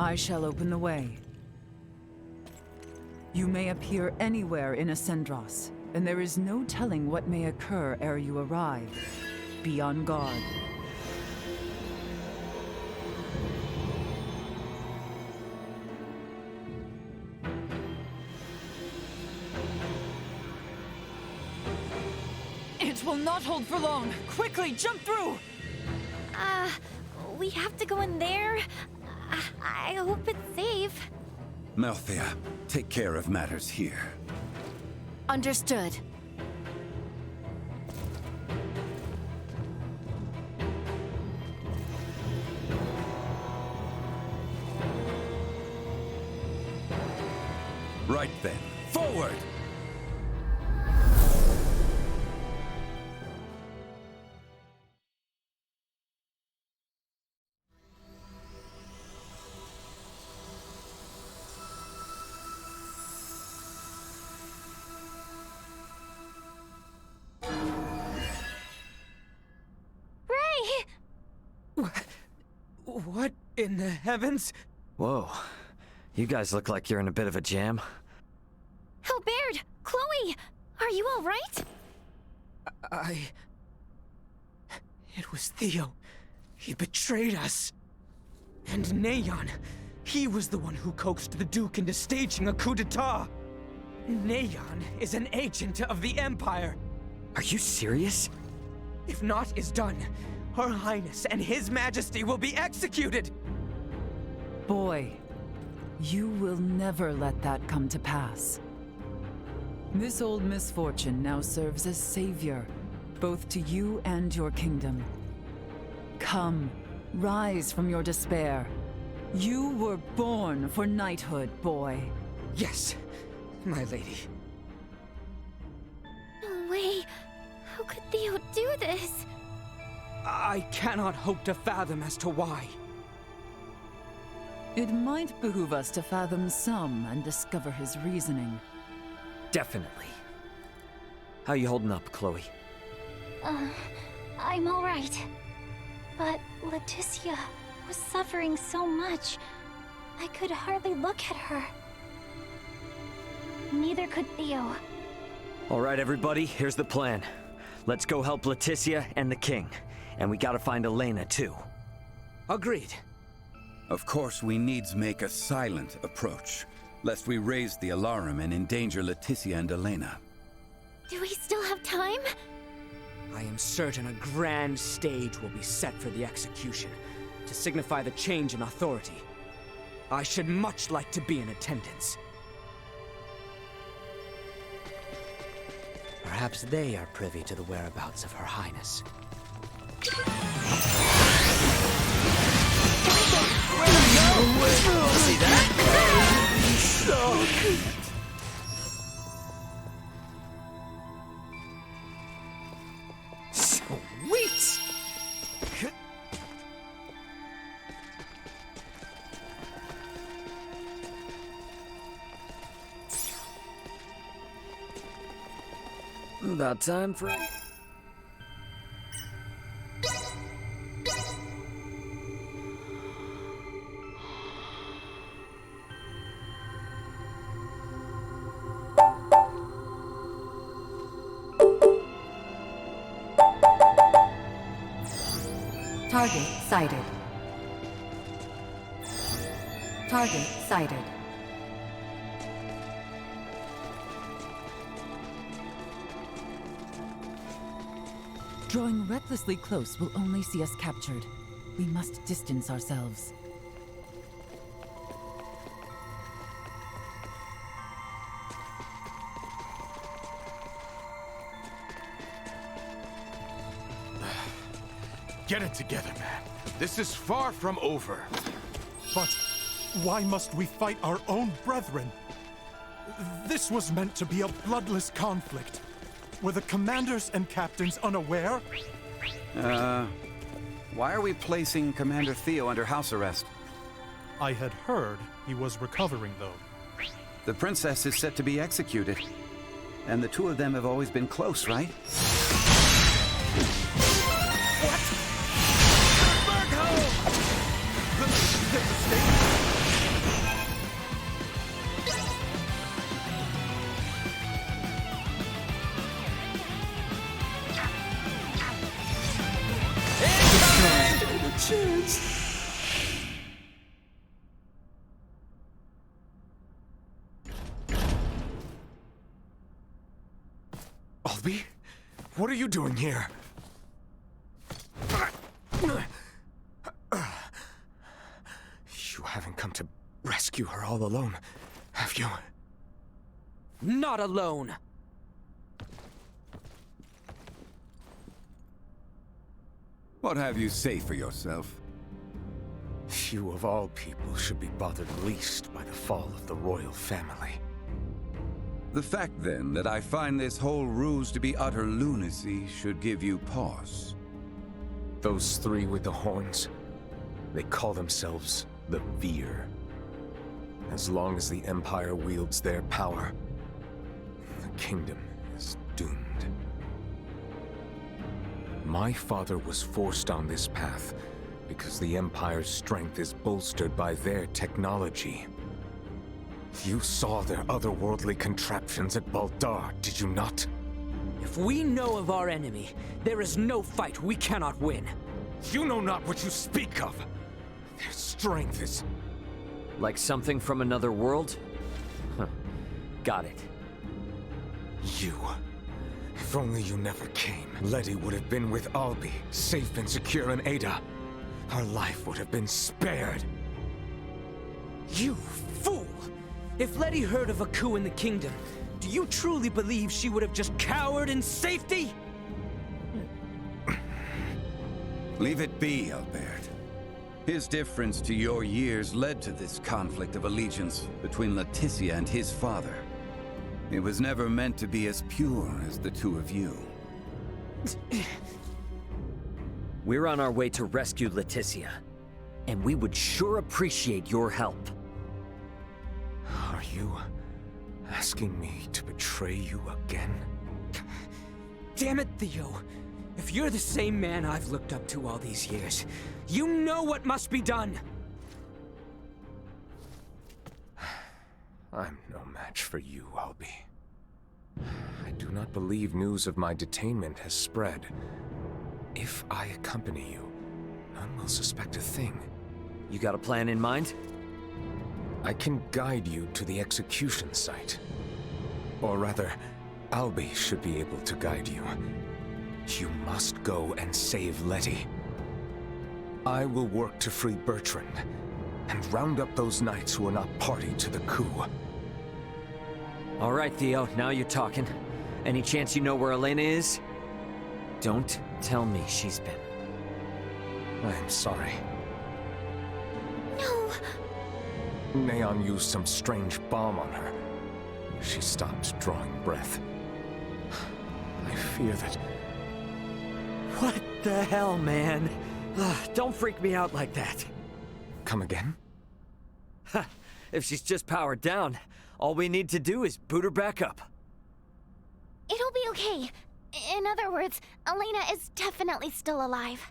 I shall open the way. You may appear anywhere in Ascendros, and there is no telling what may occur ere you arrive. Be on guard. It will not hold for long! Quickly, jump through! We have to go in there? I hope it's safe. Melthea, take care of matters here. Understood. Right then, forward! What in the heavens? Whoa. You guys look like you're in a bit of a jam. Albert! Chloe! Are you all right? It was Theo. He betrayed us. And Neon. He was the one who coaxed the Duke into staging a coup d'etat. Neon is an agent of the Empire. Are you serious? If naught is done, Her Highness and His Majesty will be executed! Boy, you will never let that come to pass. This old misfortune now serves as savior, both to you and your kingdom. Come, rise from your despair. You were born for knighthood, boy. Yes, my lady. No way. How could Theo do this? I cannot hope to fathom as to why. It might behoove us to fathom some and discover his reasoning. Definitely. How you holding up, Chloe? I'm all right. But Laeticia was suffering so much. I could hardly look at her. Neither could Theo. All right, everybody, here's the plan. Let's go help Laeticia and the king. And we gotta find Elena, too. Agreed. Of course, we needs make a silent approach, lest we raise the alarm and endanger Laeticia and Elena. Do we still have time? I am certain a grand stage will be set for the execution, to signify the change in authority. I should much like to be in attendance. Perhaps they are privy to the whereabouts of Her Highness. See that? So good. Sweet! About time for... Target sighted. Target sighted. Drawing recklessly close will only see us captured. We must distance ourselves. Get it together, man. This is far from over. But why must we fight our own brethren? This was meant to be a bloodless conflict. Were the commanders and captains unaware? Why are we placing Commander Theo under house arrest? I had heard he was recovering, though. The princess is set to be executed. And the two of them have always been close, right? Albie? What are you doing here? You haven't come to rescue her all alone, have you? Not alone! What have you say for yourself? You of all people should be bothered least by the fall of the royal family. The fact, then, that I find this whole ruse to be utter lunacy should give you pause. Those three with the horns, they call themselves the Veer. As long as the Empire wields their power, the kingdom is doomed. My father was forced on this path because the Empire's strength is bolstered by their technology. You saw their otherworldly contraptions at Baldar, did you not? If we know of our enemy, there is no fight we cannot win. You know not what you speak of! Their strength is... Like something from another world? Huh. Got it. You. If only you never came, Letty would have been with Albie, safe and secure in Ada. Her life would have been spared. You fool! If Letty heard of a coup in the kingdom, do you truly believe she would have just cowered in safety? Leave it be, Albert. His difference to your years led to this conflict of allegiance between Laeticia and his father. It was never meant to be as pure as the two of you. We're on our way to rescue Laeticia, and we would sure appreciate your help. Are you asking me to betray you again? Damn it, Theo. If you're the same man I've looked up to all these years, you know what must be done! I'm no match for you, Albie. I do not believe news of my detainment has spread. If I accompany you, none will suspect a thing. You got a plan in mind? I can guide you to the execution site. Or rather, Albie should be able to guide you. You must go and save Letty. I will work to free Bertrand, and round up those knights who are not party to the coup. All right, Theo, now you're talking. Any chance you know where Elena is? Don't tell me she's been... I'm sorry. No! Neon used some strange bomb on her. She stopped drawing breath. I fear that... What the hell, man? Don't freak me out like that. Come again? Ha! If she's just powered down, all we need to do is boot her back up. It'll be okay. In other words, Elena is definitely still alive.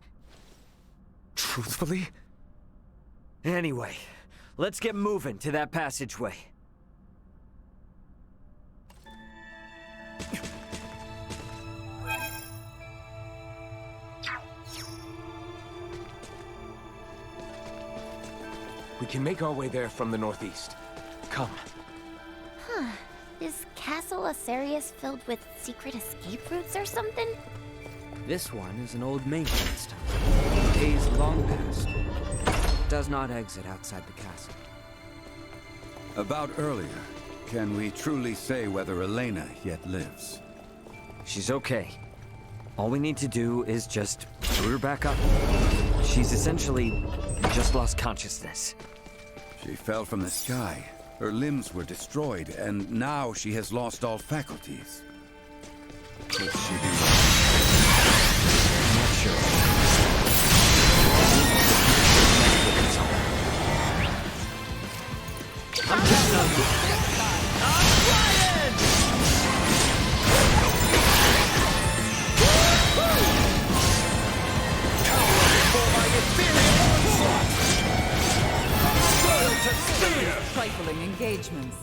Truthfully? Anyway, let's get moving to that passageway. We can make our way there from the northeast. Come. Huh. Is Castle Asarius filled with secret escape routes or something? This one is an old maintenance tower. Days long past. Does not exit outside the castle. About earlier, can we truly say whether Elena yet lives? She's okay. All we need to do is just boot her back up. She's essentially just lost consciousness. She fell from the sky. Her limbs were destroyed, and now she has lost all faculties. Could she be... I'm not sure. I'm counting on you. I'm flying! Trifling engagements.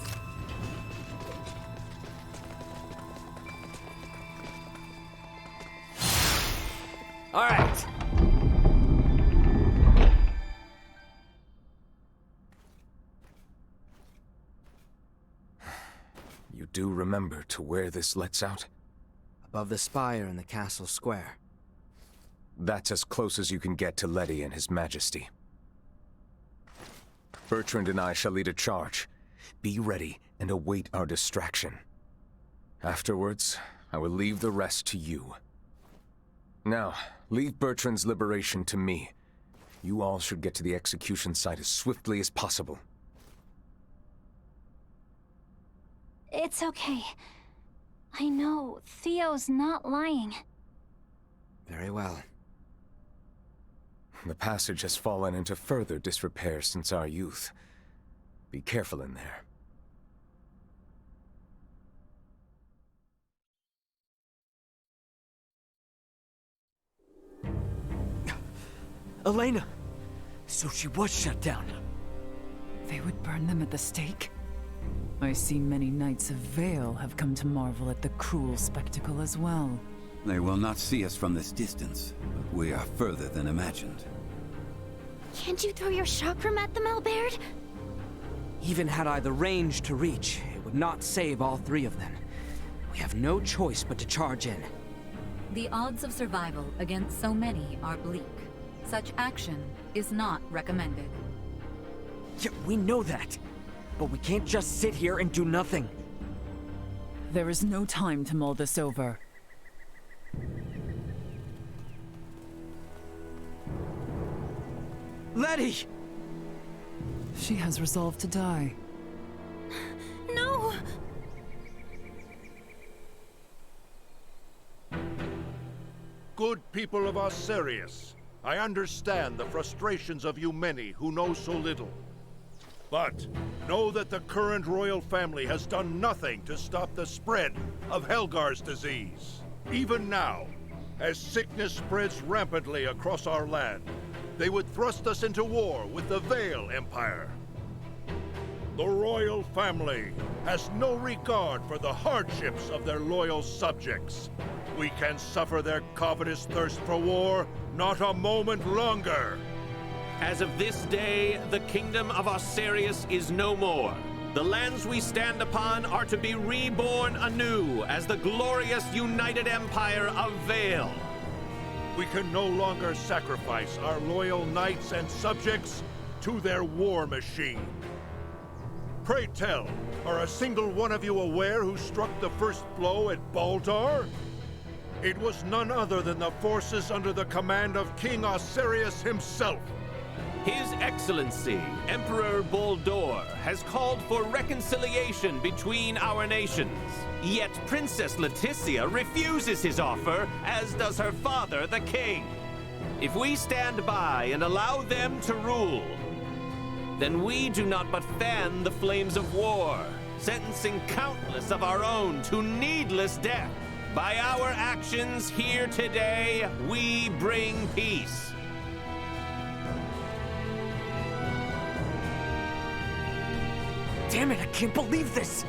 All right. You do remember to where this lets out? above the spire in the castle square. That's as close as you can get to Letty and His Majesty. Bertrand and I shall lead a charge. Be ready and await our distraction. Afterwards, I will leave the rest to you. Now, leave Bertrand's liberation to me. You all should get to the execution site as swiftly as possible. It's okay. I know Theo's not lying. Very well. The passage has fallen into further disrepair since our youth. Be careful in there. Elena! So she was shut down. They would burn them at the stake? I see many knights of Vale have come to marvel at the cruel spectacle as well. They will not see us from this distance, but we are further than imagined. Can't you throw your chakram at them, Albert? Even had I the range to reach, it would not save all three of them. We have no choice but to charge in. The odds of survival against so many are bleak. Such action is not recommended. Yeah, we know that. But we can't just sit here and do nothing. There is no time to mull this over. Letty! She has resolved to die. No! Good people of Osirius, I understand the frustrations of you many who know so little. But know that the current royal family has done nothing to stop the spread of Helgar's disease. Even now, as sickness spreads rampantly across our land, they would thrust us into war with the Vale Empire. The royal family has no regard for the hardships of their loyal subjects. We can suffer their covetous thirst for war not a moment longer. As of this day, the kingdom of Osirius is no more. The lands we stand upon are to be reborn anew as the glorious united empire of Vale. We can no longer sacrifice our loyal knights and subjects to their war machine. Pray tell, are a single one of you aware who struck the first blow at Baldar? It was none other than the forces under the command of King Osirius himself. His Excellency, Emperor Baldor, has called for reconciliation between our nations. Yet Princess Laeticia refuses his offer, as does her father, the king. If we stand by and allow them to rule, then we do not but fan the flames of war, sentencing countless of our own to needless death. By our actions here today, we bring peace. Damn it, I can't believe this!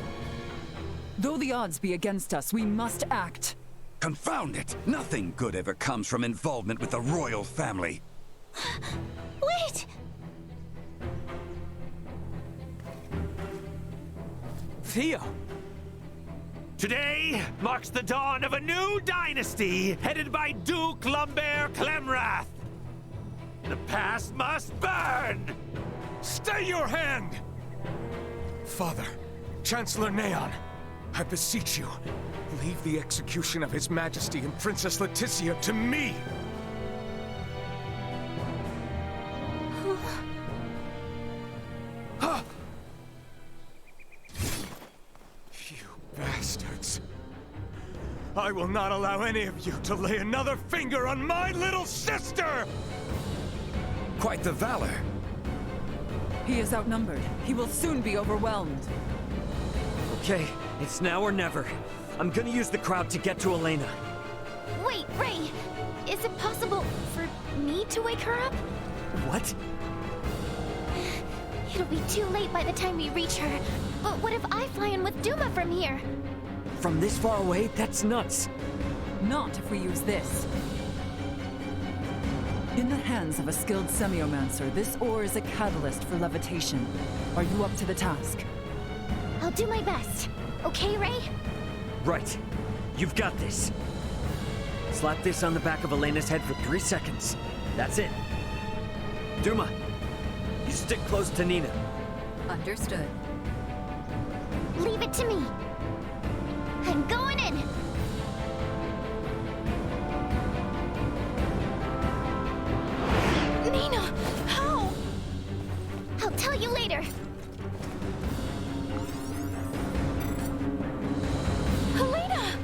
Though the odds be against us, we must act. Confound it! Nothing good ever comes from involvement with the royal family. Wait! Theo! Today marks the dawn of a new dynasty headed by Duke Lambert Clemrath. The past must burn! Stay your hand! Father, Chancellor Neon, I beseech you, leave the execution of His Majesty and Princess Laeticia to me! You bastards! I will not allow any of you to lay another finger on my little sister! Quite the valor. He is outnumbered. He will soon be overwhelmed. Okay, it's now or never. I'm gonna use the crowd to get to Elena. Wait, Ray! Is it possible for me to wake her up? What? It'll be too late by the time we reach her. But what if I fly in with Duma from here? From this far away? That's nuts. Not if we use this. In the hands of a skilled semiomancer, this ore is a catalyst for levitation. Are you up to the task? I'll do my best. Okay, Ray? Right. You've got this. Slap this on the back of Elena's head for 3 seconds. That's it. Duma, you stick close to Nina. Understood. Leave it to me. I'm going in. Nina, how? I'll tell you later. Helena!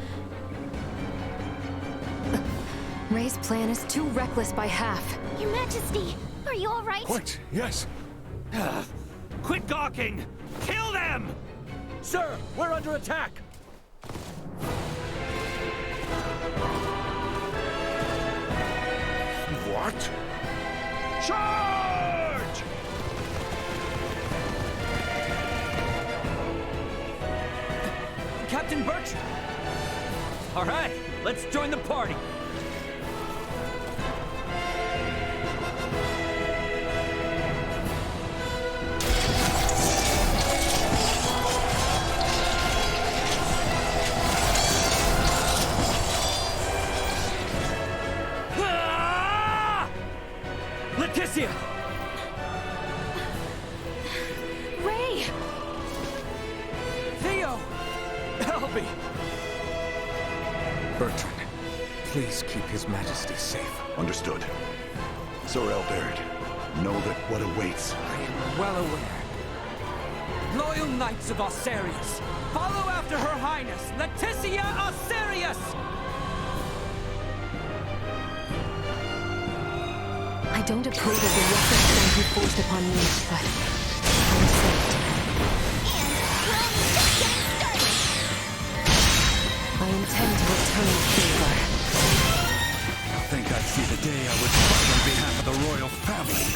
Ray's plan is too reckless by half. Your Majesty, are you all right? Quite, yes. Quit gawking! Kill them! Sir, we're under attack! What? Charge! Captain Bertram! All right, let's join the party. Laeticia! Ray! Theo! Albie! Bertrand, please keep His Majesty safe. Understood. Sir Albert, know that what awaits. I am well aware. Loyal knights of Osarius, follow after Her Highness, Laeticia Osarius! I don't approve of the reckless plan he forced upon me, but I'm saved. I intend to return the favor. I think I'd see the day I would fight on behalf of the royal family.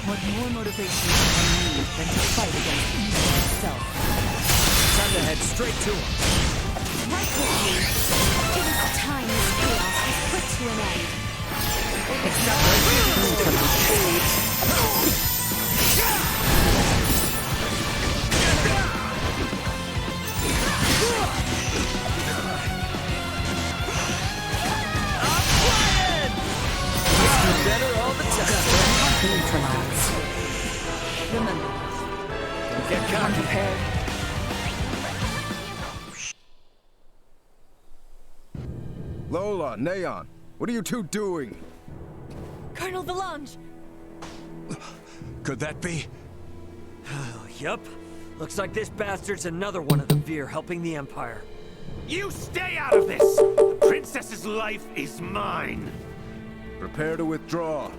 What more motivation can one need than to fight against evil itself? Time to head straight to him. Right with you. It is time this chaos was put to an end. Better all the time. Neutralize. Remember, Get cocky. prepared. Lola, Neon, what are you two doing? Colonel Valange! Could that be? Yup. Looks like this bastard's another one of the Veer helping the Empire. You stay out of this! The princess's life is mine! Prepare to withdraw.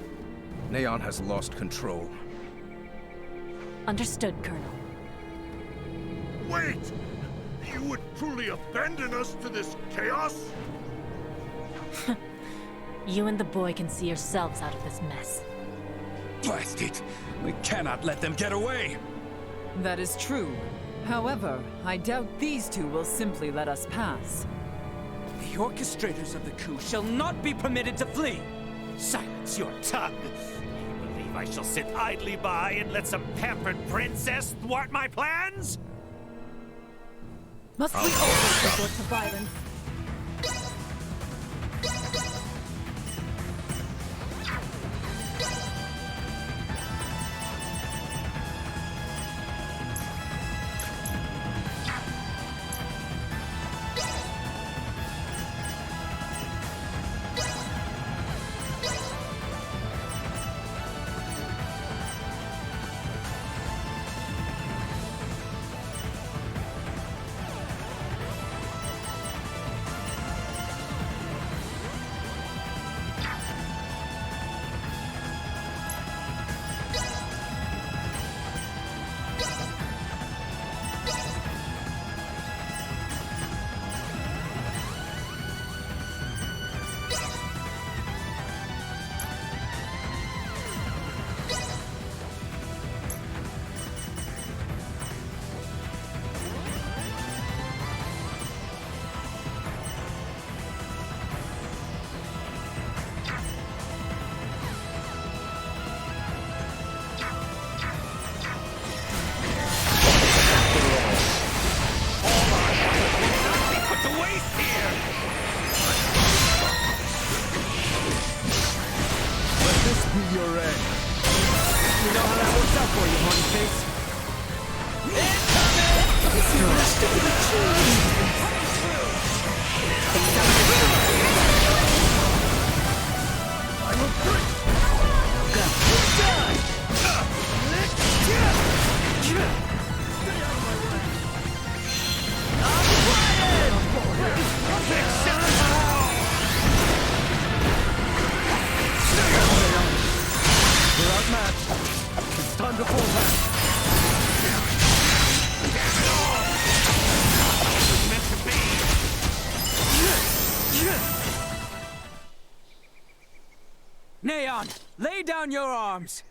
Neon has lost control. Understood, Colonel. Wait! You would truly abandon us to this chaos? You and the boy can see yourselves out of this mess. Blast it! We cannot let them get away! That is true. However, I doubt these two will simply let us pass. The orchestrators of the coup shall not be permitted to flee! Silence your tongue! You believe I shall sit idly by and let some pampered princess thwart my plans? Must we always resort to violence? Watch out for you, horny face. We're outmatched. It's time to fall back. Neon, lay down your arms!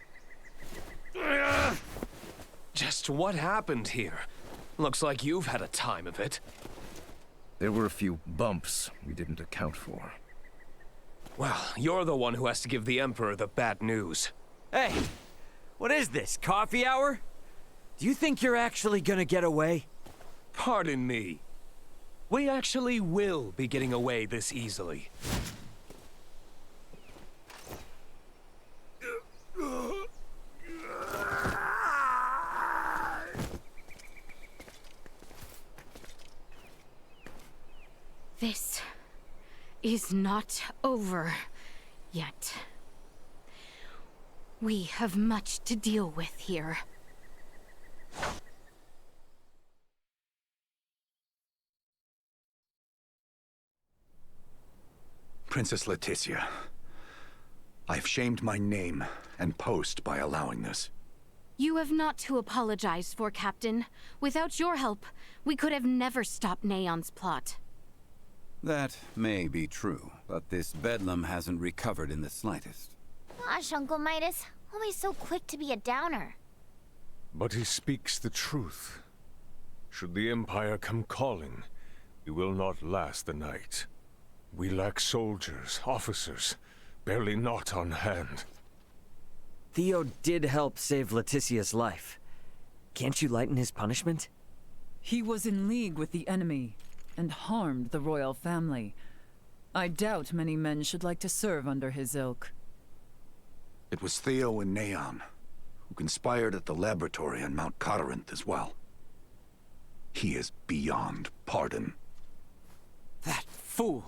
Just what happened here? Looks like you've had a time of it. There were a few bumps we didn't account for. Well, you're the one who has to give the Emperor the bad news. Hey, what is this, coffee hour? Do you think you're actually gonna get away? Pardon me. We actually will be getting away this easily. This is not over yet. We have much to deal with here. Princess Laeticia, I've shamed my name and post by allowing this. You have not to apologize for, Captain. Without your help, we could have never stopped Neon's plot. That may be true, but this bedlam hasn't recovered in the slightest. Gosh, Uncle Midas, always so quick to be a downer. But he speaks the truth. Should the Empire come calling, we will not last the night. We lack soldiers, officers, barely not on hand. Theo did help save Laeticia's life. Can't you lighten his punishment? He was in league with the enemy and harmed the royal family. I doubt many men should like to serve under his ilk. It was Theo and Neon, who conspired at the laboratory on Mount Corinth as well. He is beyond pardon. That fool!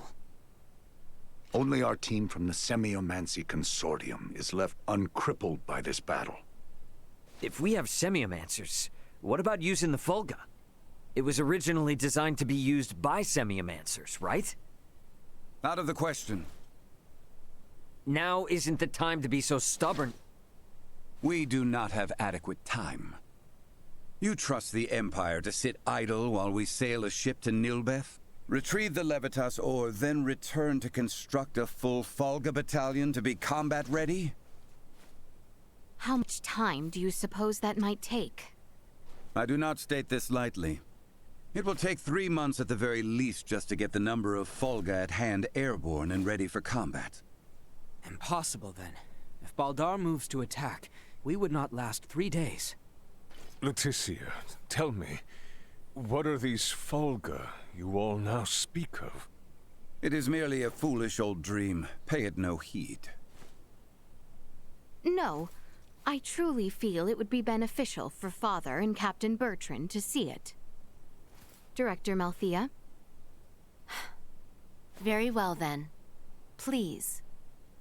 Only our team from the Semiomancy Consortium is left uncrippled by this battle. If we have semiomancers, what about using the Fulga? It was originally designed to be used by semiomancers, right? Out of the question. Now isn't the time to be so stubborn. We do not have adequate time. You trust the Empire to sit idle while we sail a ship to Nilbeth? Retrieve the Levitas ore, then return to construct a full Fulga battalion to be combat ready? How much time do you suppose that might take? I do not state this lightly. It will take 3 months at the very least just to get the number of Fulga at hand airborne and ready for combat. Impossible, then. If Baldar moves to attack, we would not last 3 days. Laeticia, tell me, what are these Fulga you all now speak of? It is merely a foolish old dream. Pay it no heed. No. I truly feel it would be beneficial for Father and Captain Bertrand to see it. Director Malthea? Very well, then. Please,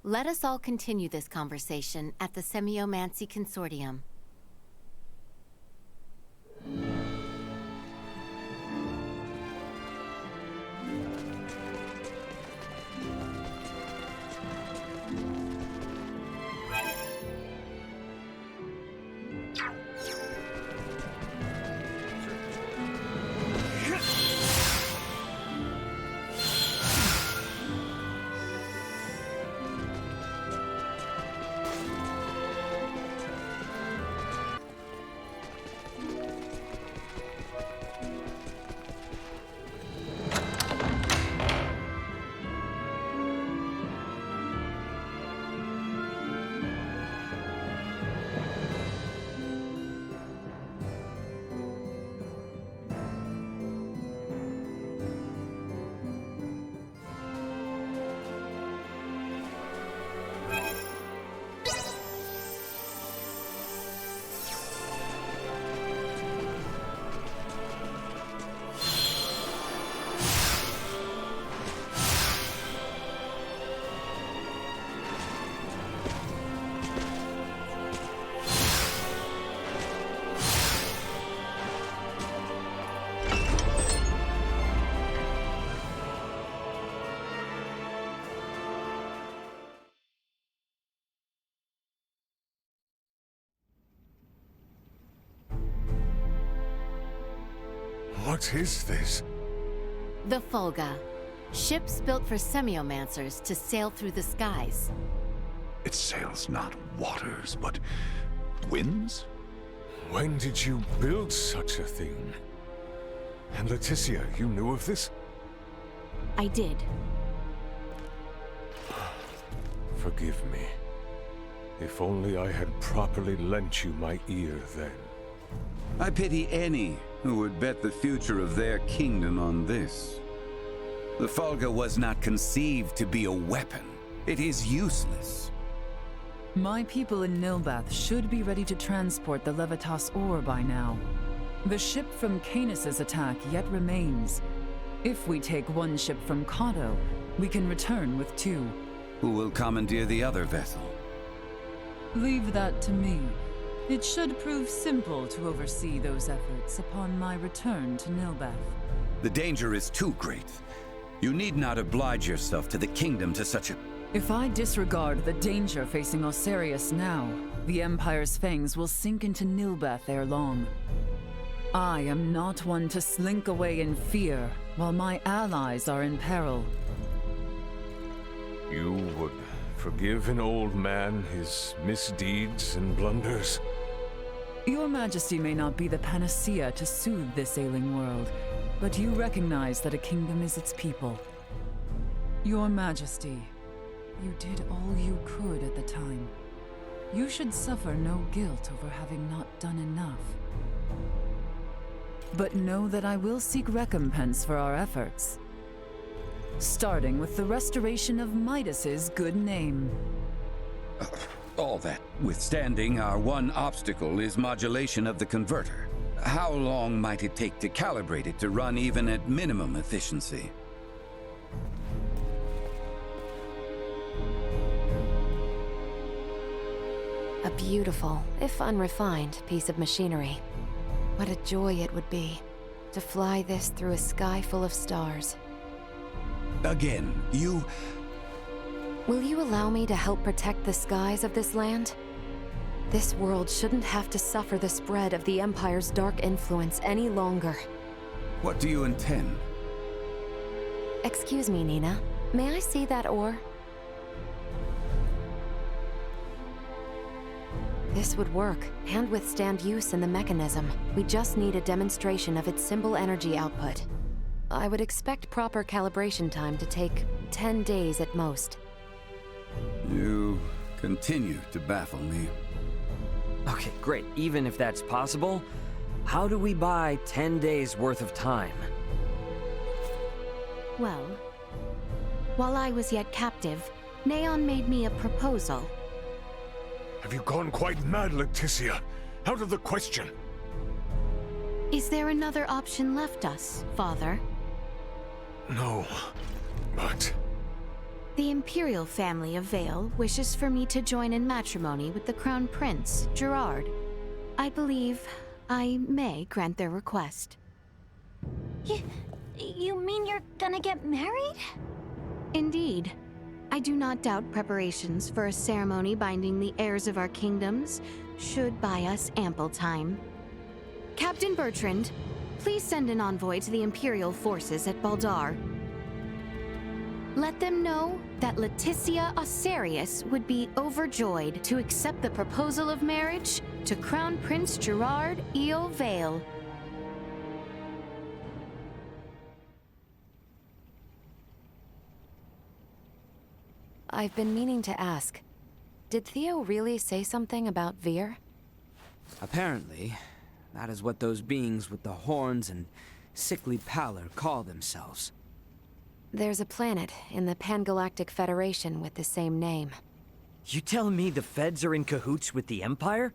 let us all continue this conversation at the Semiomancy Consortium. What is this? The Fulga. Ships built for semiomancers to sail through the skies. It sails not waters, but winds? When did you build such a thing? And Laeticia, you knew of this? I did. Forgive me. If only I had properly lent you my ear then. I pity any who would bet the future of their kingdom on this. The Fulga was not conceived to be a weapon. It is useless. My people in Nilbath should be ready to transport the Levitas ore by now. The ship from Canis's attack yet remains. If we take one ship from Kato, we can return with 2. Who will commandeer the other vessel? Leave that to me. It should prove simple to oversee those efforts upon my return to Nilbath. The danger is too great. You need not oblige yourself to the kingdom to such a... If I disregard the danger facing Osarius now, the Empire's fangs will sink into Nilbath ere long. I am not one to slink away in fear, while my allies are in peril. You would forgive an old man his misdeeds and blunders? Your Majesty may not be the panacea to soothe this ailing world, but you recognize that a kingdom is its people. Your Majesty, you did all you could at the time. You should suffer no guilt over having not done enough. But know that I will seek recompense for our efforts. Starting with the restoration of Midas's good name. All that withstanding, our one obstacle is modulation of the converter. How long might it take to calibrate it to run even at minimum efficiency? A beautiful, if unrefined, piece of machinery. What a joy it would be to fly this through a sky full of stars. Again, you... Will you allow me to help protect the skies of this land? This world shouldn't have to suffer the spread of the Empire's dark influence any longer. What do you intend? Excuse me, Nina. May I see that ore? This would work, and withstand use in the mechanism. We just need a demonstration of its symbol energy output. I would expect proper calibration time to take 10 days at most. You continue to baffle me. Okay, great. Even if that's possible, how do we buy 10 days worth of time? Well, while I was yet captive, Neon made me a proposal. Have you gone quite mad, Laeticia? Out of the question. Is there another option left us, Father? No, but... The Imperial family of Vale wishes for me to join in matrimony with the Crown Prince, Gerard. I believe I may grant their request. You mean you're gonna get married? Indeed. I do not doubt preparations for a ceremony binding the heirs of our kingdoms should buy us ample time. Captain Bertrand, please send an envoy to the Imperial forces at Baldar. Let them know that Laeticia Osarius would be overjoyed to accept the proposal of marriage to Crown Prince Gerard Eo Vale. I've been meaning to ask. Did Theo really say something about Veer? Apparently, that is what those beings with the horns and sickly pallor call themselves. There's a planet in the Pangalactic Federation with the same name. You telling me the Feds are in cahoots with the Empire?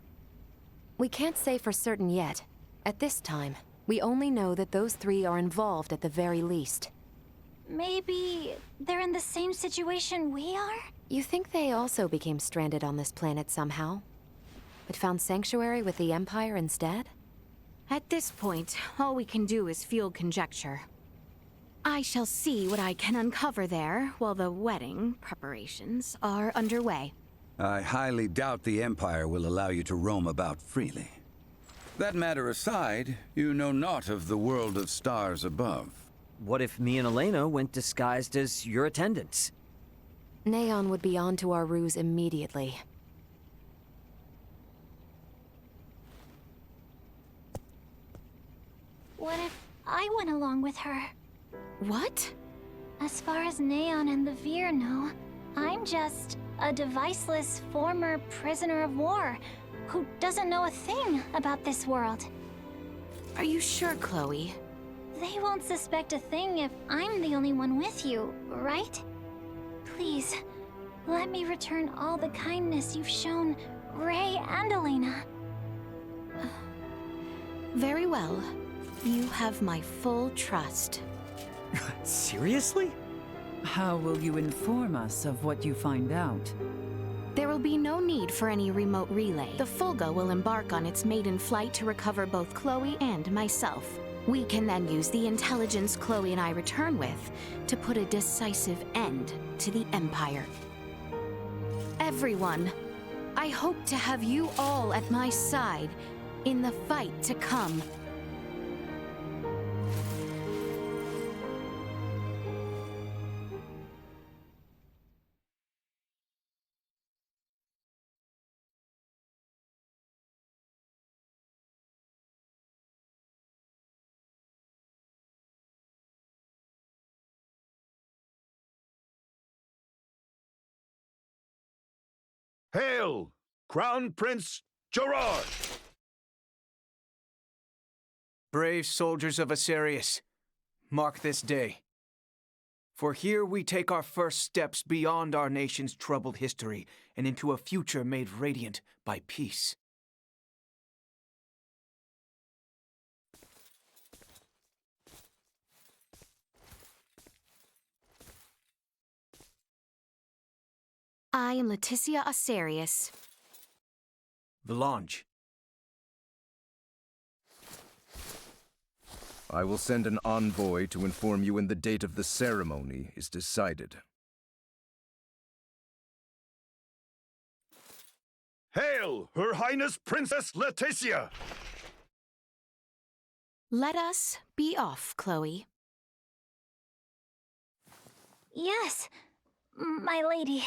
We can't say for certain yet. At this time, we only know that those 3 are involved at the very least. Maybe they're in the same situation we are? You think they also became stranded on this planet somehow? But found sanctuary with the Empire instead? At this point, all we can do is field conjecture. I shall see what I can uncover there while the wedding preparations are underway. I highly doubt the Empire will allow you to roam about freely. That matter aside, you know naught of the world of stars above. What if me and Elena went disguised as your attendants? Neon would be onto our ruse immediately. What if I went along with her? What? As far as Neon and the Veer know, I'm just a deviceless former prisoner of war who doesn't know a thing about this world. Are you sure, Chloe? They won't suspect a thing if I'm the only one with you, right? Please, let me return all the kindness you've shown Ray and Elena. Very well. You have my full trust. Seriously? How will you inform us of what you find out? There will be no need for any remote relay. The Fulga will embark on its maiden flight to recover both Chloe and myself. We can then use the intelligence Chloe and I return with to put a decisive end to the Empire. Everyone, I hope to have you all at my side in the fight to come. Hail, Crown Prince Gerard! Brave soldiers of Asarius, mark this day. For here we take our first steps beyond our nation's troubled history and into a future made radiant by peace. I am Laeticia Asarius. Valange. I will send an envoy to inform you when the date of the ceremony is decided. Hail, Her Highness Princess Laeticia! Let us be off, Chloe. Yes, my lady.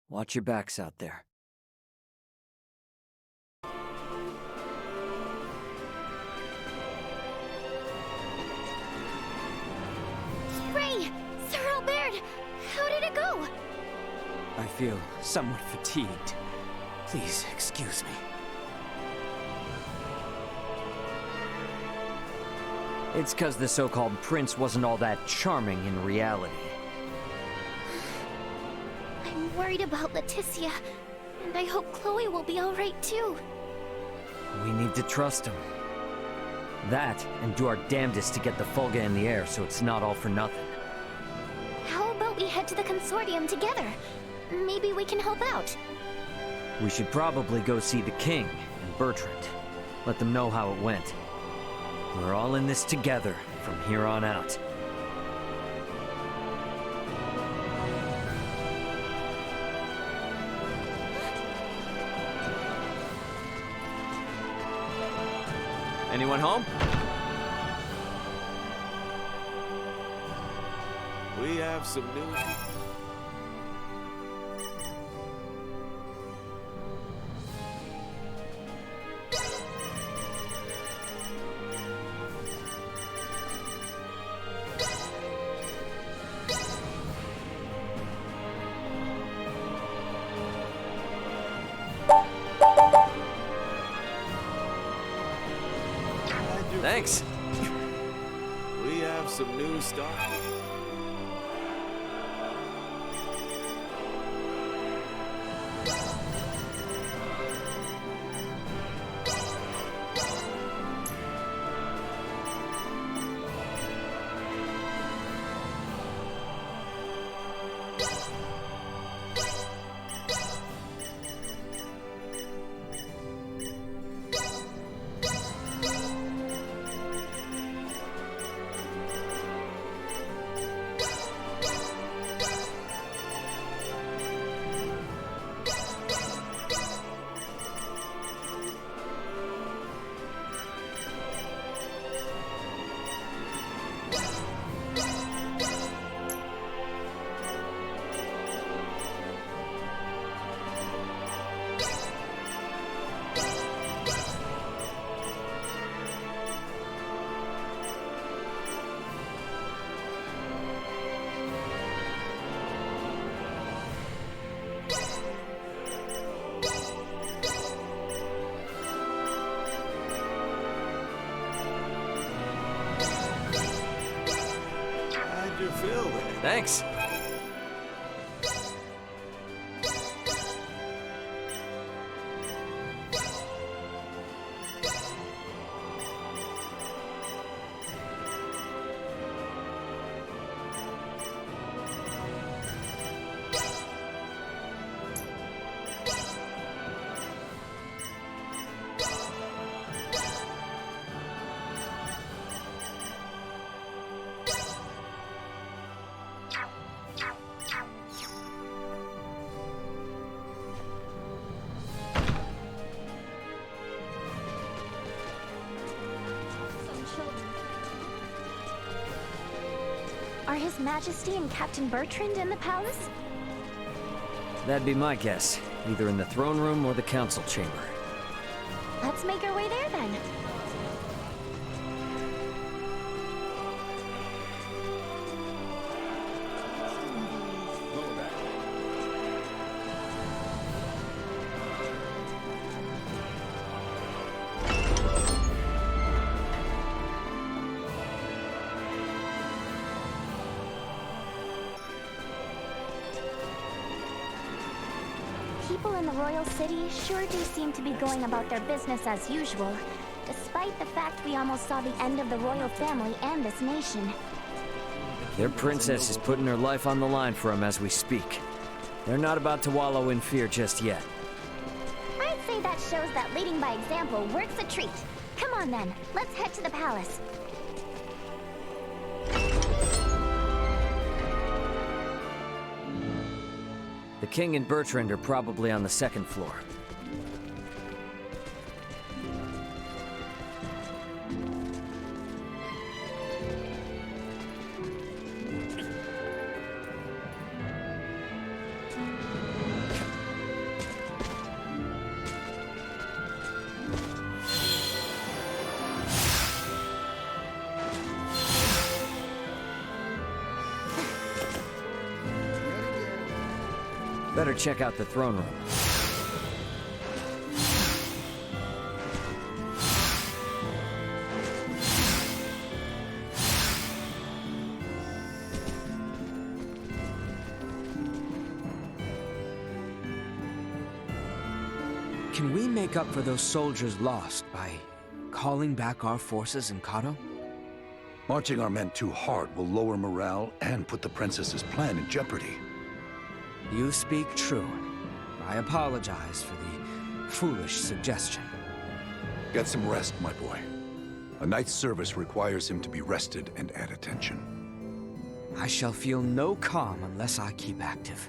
Watch your backs out there. Ray! Sir Albert! How did it go? I feel somewhat fatigued. Please excuse me. It's 'cause the so-called prince wasn't all that charming in reality. I'm worried about Laeticia, and I hope Chloe will be alright too. We need to trust him. That, and do our damnedest to get the Fulga in the air so it's not all for nothing. How about we head to the consortium together? Maybe we can help out. We should probably go see the king and Bertrand. Let them know how it went. We're all in this together from here on out. Anyone home? We have some news. Thanks. We have some new stuff. Thanks. Are His Majesty and Captain Bertrand in the palace? That'd be my guess. Either in the throne room or the council chamber. Let's make our way there then. People in the royal city sure do seem to be going about their business as usual, despite the fact we almost saw the end of the royal family and this nation. Their princess is putting her life on the line for them as we speak. They're not about to wallow in fear just yet. I'd say that shows that leading by example works a treat. Come on then, let's head to the palace. The king and Bertrand are probably on the second floor. Better check out the throne room. Can we make up for those soldiers lost by calling back our forces in Kato? Marching our men too hard will lower morale and put the princess's plan in jeopardy. You speak true. I apologize for the foolish suggestion. Get some rest, my boy. A night's service requires him to be rested and at attention. I shall feel no calm unless I keep active.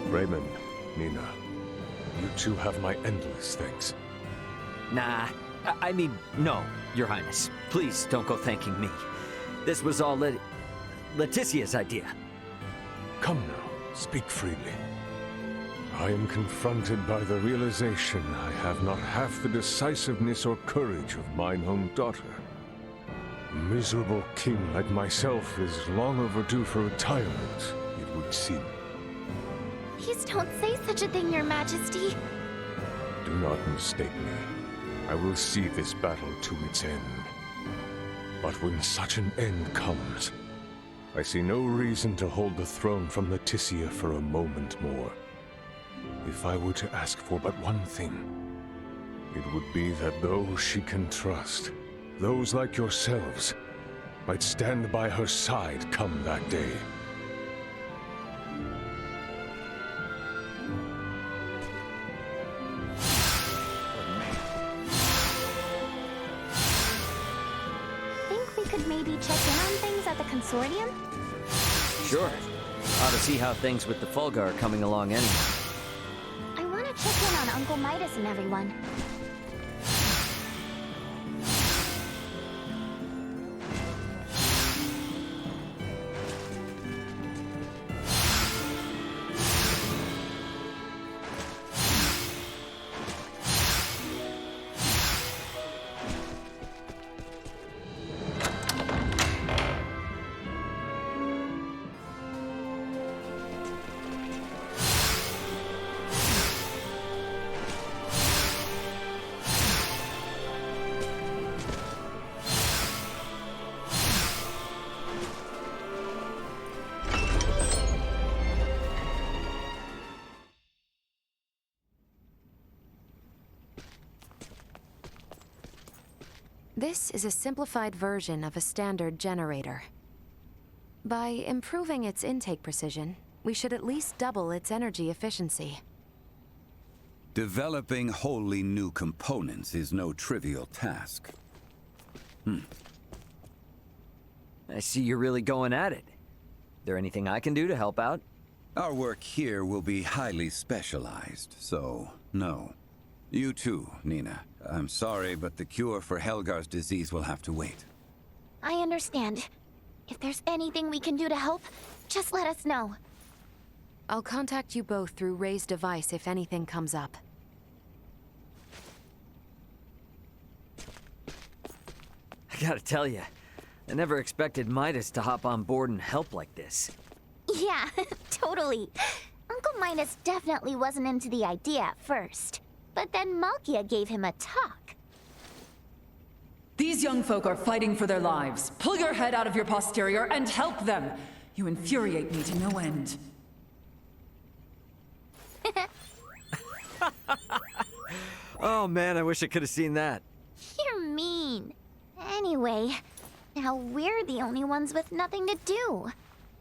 Raymond, Nina, you two have my endless thanks. Nah, I mean, no, Your Highness. Please don't go thanking me. This was all Laeticia's idea. Come now, speak freely. I am confronted by the realization I have not half the decisiveness or courage of mine own daughter. A miserable king like myself is long overdue for retirement, it would seem. Please don't say such a thing, Your Majesty. Do not mistake me. I will see this battle to its end. But when such an end comes, I see no reason to hold the throne from Laeticia for a moment more. If I were to ask for but one thing, it would be that those she can trust, those like yourselves, might stand by her side come that day. Maybe check in on things at the consortium? Sure. Ought to see how things with the Fulga are coming along anyway. I want to check in on Uncle Midas and everyone. This is a simplified version of a standard generator. By improving its intake precision, we should at least double its energy efficiency. Developing wholly new components is no trivial task. I see you're really going at it. There anything I can do to help out? Our work here will be highly specialized, so no. You too, Nina. I'm sorry, but the cure for Helgar's disease will have to wait. I understand. If there's anything we can do to help, just let us know. I'll contact you both through Ray's device if anything comes up. I gotta tell you, I never expected Midas to hop on board and help like this. Yeah, totally. Uncle Midas definitely wasn't into the idea at first. But then Malkia gave him a talk. These young folk are fighting for their lives. Pull your head out of your posterior and help them. You infuriate me to no end. Oh man, I wish I could have seen that. You're mean. Anyway, now we're the only ones with nothing to do.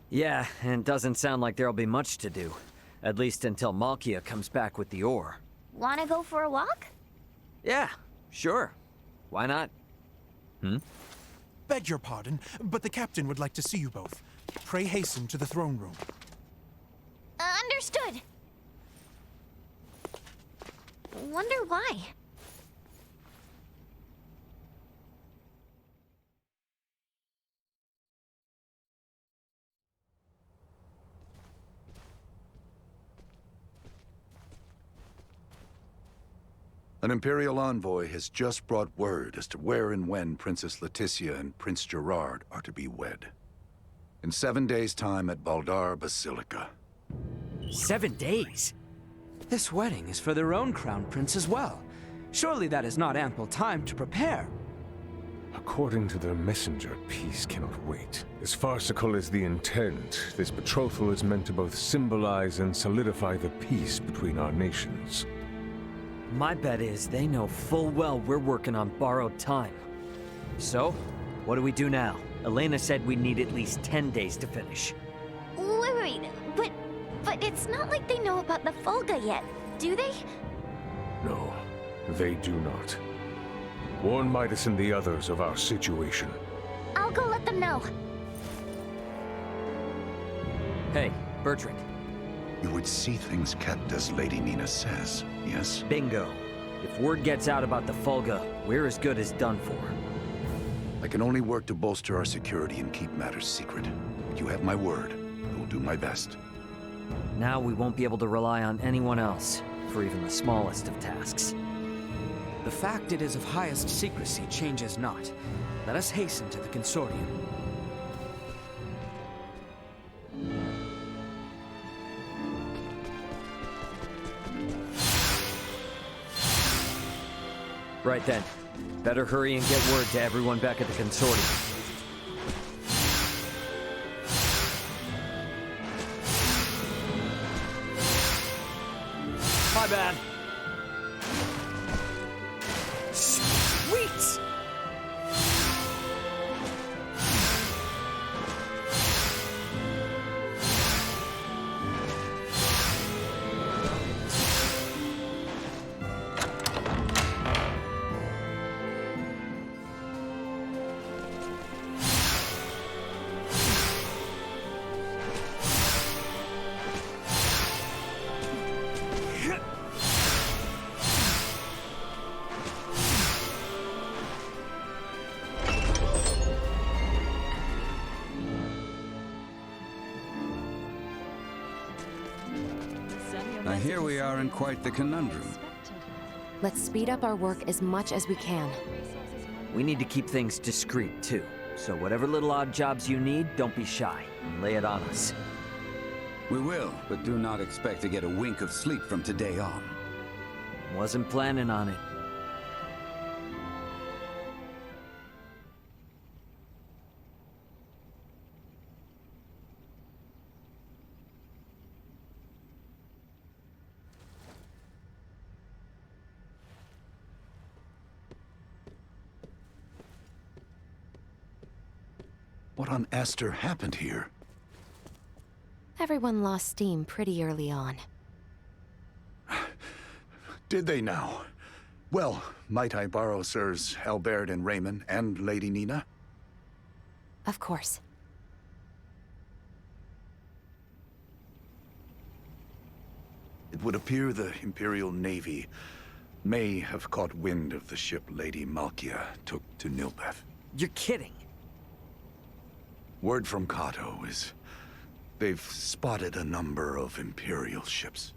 Yeah, and it doesn't sound like there'll be much to do. At least until Malkia comes back with the ore. Wanna go for a walk? Yeah, sure. Why not? Beg your pardon, but the captain would like to see you both. Pray hasten to the throne room. Understood. Wonder why. An Imperial envoy has just brought word as to where and when Princess Laeticia and Prince Gerard are to be wed. In 7 days' time at Baldar Basilica. 7 days? This wedding is for their own crown prince as well. Surely that is not ample time to prepare. According to their messenger, peace cannot wait. As farcical as the intent, this betrothal is meant to both symbolize and solidify the peace between our nations. My bet is they know full well we're working on borrowed time. So, what do we do now? Elena said we need at least 10 days to finish. Wait, but it's not like they know about the Folga yet, do they? No, they do not. Warn Midas and the others of our situation. I'll go let them know. Hey, Bertrand. You would see things kept as Lady Nina says, yes? Bingo. If word gets out about the Folga, we're as good as done for. I can only work to bolster our security and keep matters secret. But you have my word. I will do my best. Now we won't be able to rely on anyone else, for even the smallest of tasks. The fact it is of highest secrecy changes not. Let us hasten to the consortium. Right then. Better hurry and get word to everyone back at the consortium. My bad. Sweet! Here we are in quite the conundrum. Let's speed up our work as much as we can. We need to keep things discreet, too. So whatever little odd jobs you need, don't be shy, and lay it on us. We will, but do not expect to get a wink of sleep from today on. Wasn't planning on it. What on Aster happened here? Everyone lost steam pretty early on. Did they now? Well, might I borrow Sirs Albert and Raymond and Lady Nina? Of course. It would appear the Imperial Navy may have caught wind of the ship Lady Malkia took to Nilbeth. You're kidding. Word from Kato is they've spotted a number of Imperial ships.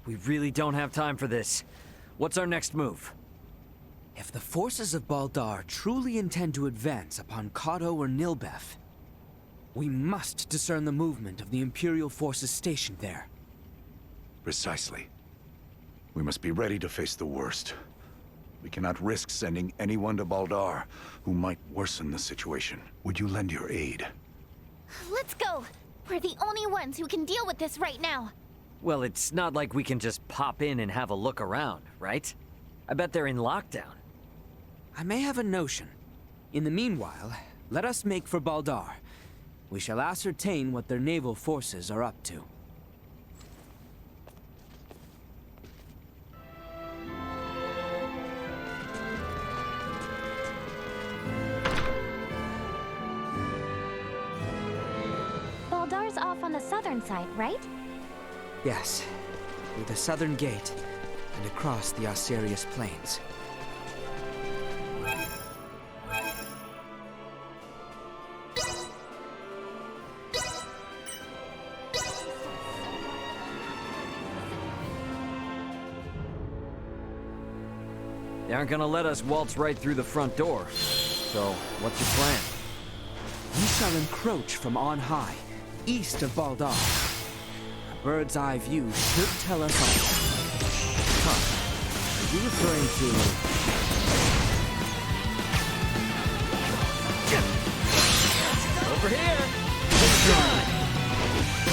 We really don't have time for this. What's our next move? If the forces of Baldar truly intend to advance upon Kato or Nilbeth, we must discern the movement of the Imperial forces stationed there. Precisely. We must be ready to face the worst. We cannot risk sending anyone to Baldar who might worsen the situation. Would you lend your aid? Let's go! We're the only ones who can deal with this right now. Well, it's not like we can just pop in and have a look around, right? I bet they're in lockdown. I may have a notion. In the meanwhile, let us make for Baldar. We shall ascertain what their naval forces are up to. Baldar's off on the southern side, right? Yes, through the southern gate and across the Osirius Plains. They aren't gonna let us waltz right through the front door. So, what's your plan? We shall encroach from on high, east of Baldar. A bird's eye view should tell us all. Huh. Are you referring to... Over here!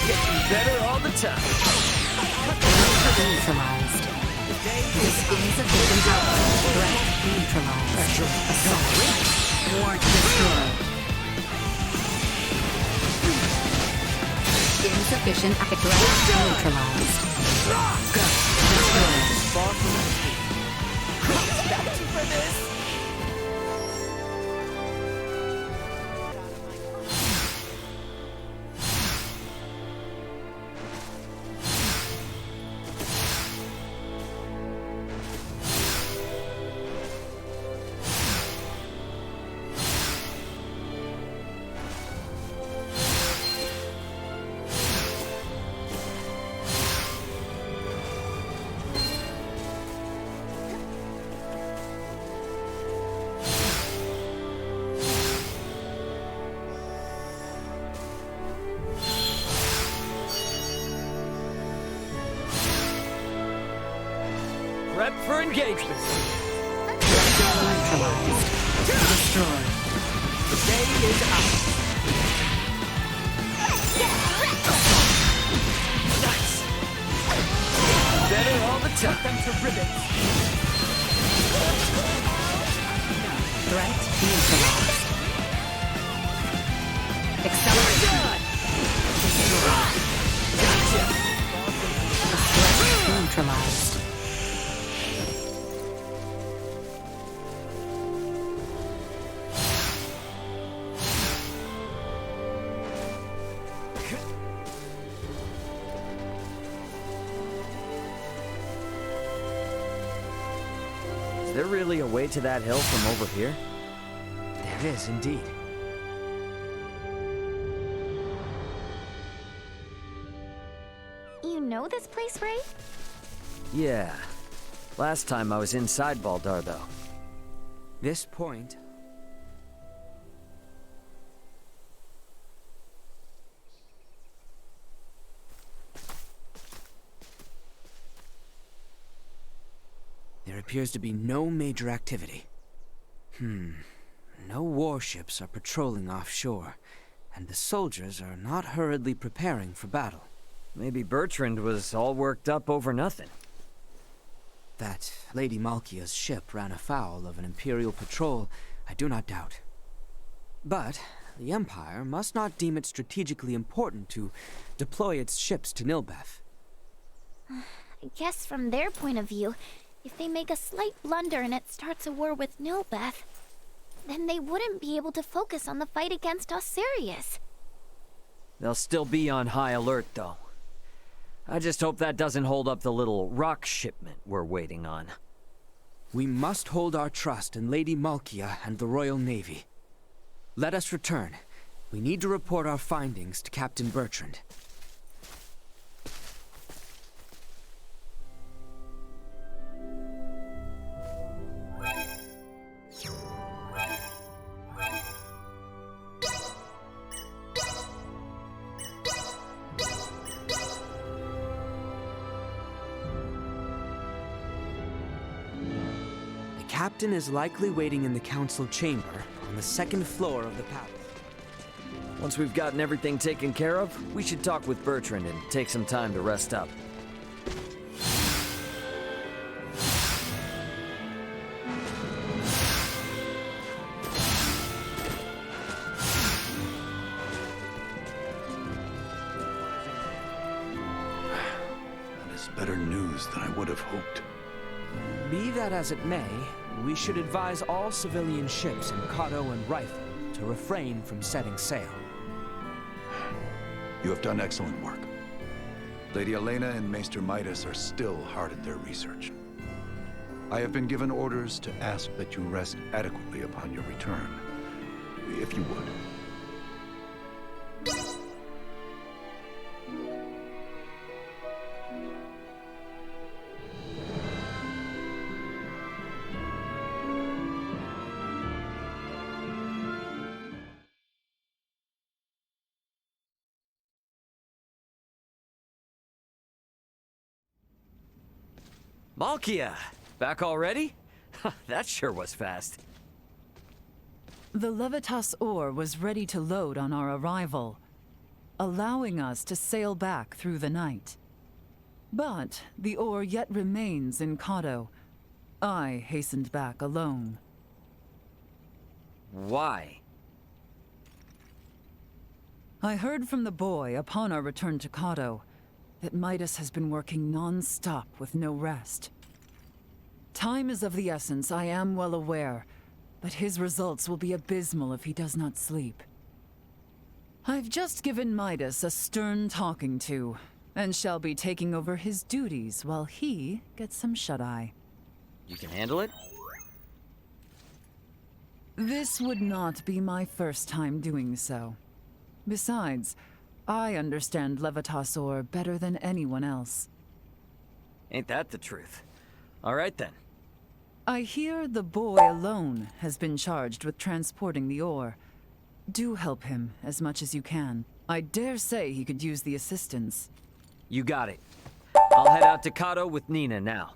Getting better all the time. Neutralized. This insufficient output. Threat neutralized. Assault. Warrant destroyed. Insufficient threat neutralized. Destroyed. Far from expecting for this. Prep for engagement. Neutralized. Destroyed. The day is out. Nice. Better all the time. Put them to ribbons. Threat neutralized. Accelerate. Destroyed. Gotcha. Threat neutralized. Is there really a way to that hill from over here? There is indeed. You know this place, Ray? Yeah. Last time I was inside Baldar, though. This point... There appears to be no major activity. No warships are patrolling offshore, and the soldiers are not hurriedly preparing for battle. Maybe Bertrand was all worked up over nothing. That Lady Malkia's ship ran afoul of an Imperial patrol, I do not doubt. But the Empire must not deem it strategically important to deploy its ships to Nilbeth. I guess from their point of view, if they make a slight blunder and it starts a war with Nilbeth, then they wouldn't be able to focus on the fight against Osiris. They'll still be on high alert, though. I just hope that doesn't hold up the little rock shipment we're waiting on. We must hold our trust in Lady Malkia and the Royal Navy. Let us return. We need to report our findings to Captain Bertrand. The captain is likely waiting in the council chamber on the second floor of the palace. Once we've gotten everything taken care of, we should talk with Bertrand and take some time to rest up. That is better news than I would have hoped. Be that as it may, we should advise all civilian ships in Kato and Rifle to refrain from setting sail. You have done excellent work. Lady Elena and Maester Midas are still hard at their research. I have been given orders to ask that you rest adequately upon your return, if you would. Malkia! Back already? That sure was fast. The Levitas ore was ready to load on our arrival, allowing us to sail back through the night. But the ore yet remains in Kato. I hastened back alone. Why? I heard from the boy upon our return to Kato that Midas has been working non-stop with no rest. Time is of the essence, I am well aware, but his results will be abysmal if he does not sleep. I've just given Midas a stern talking to, and shall be taking over his duties while he gets some shut-eye. You can handle it? This would not be my first time doing so. Besides, I understand Levitas ore better than anyone else. Ain't that the truth? All right then. I hear the boy alone has been charged with transporting the ore. Do help him as much as you can. I dare say he could use the assistance. You got it. I'll head out to Kato with Nina now.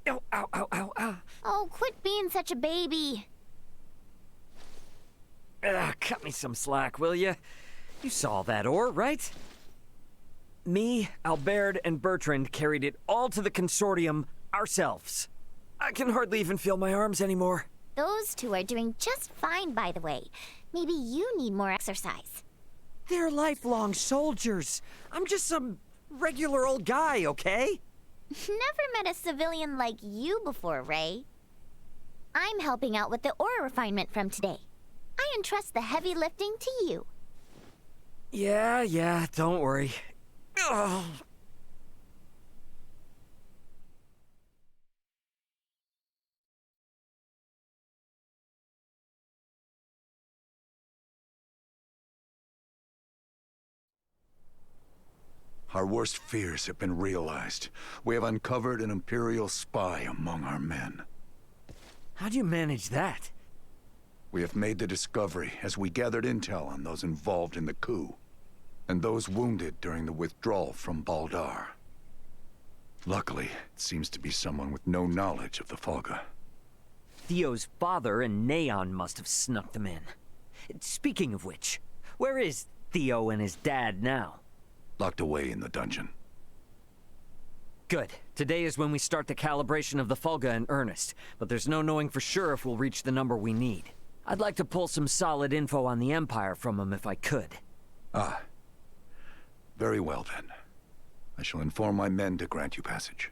Ow, ow, ow, ow, ow. Oh, quit being such a baby. Cut me some slack, will ya? You saw that ore, right? Me, Albert, and Bertrand carried it all to the consortium ourselves. I can hardly even feel my arms anymore. Those two are doing just fine, by the way. Maybe you need more exercise. They're lifelong soldiers. I'm just some regular old guy, okay? Never met a civilian like you before, Ray. I'm helping out with the ore refinement from today. I entrust the heavy lifting to you. Yeah, don't worry. Ugh. Our worst fears have been realized. We have uncovered an Imperial spy among our men. How'd you manage that? We have made the discovery as we gathered intel on those involved in the coup, and those wounded during the withdrawal from Baldar. Luckily, it seems to be someone with no knowledge of the Folga. Theo's father and Neon must have snuck them in. Speaking of which, where is Theo and his dad now? Locked away in the dungeon. Good. Today is when we start the calibration of the Fulga in earnest, but there's no knowing for sure if we'll reach the number we need. I'd like to pull some solid info on the Empire from him if I could. Ah. Very well then. I shall inform my men to grant you passage.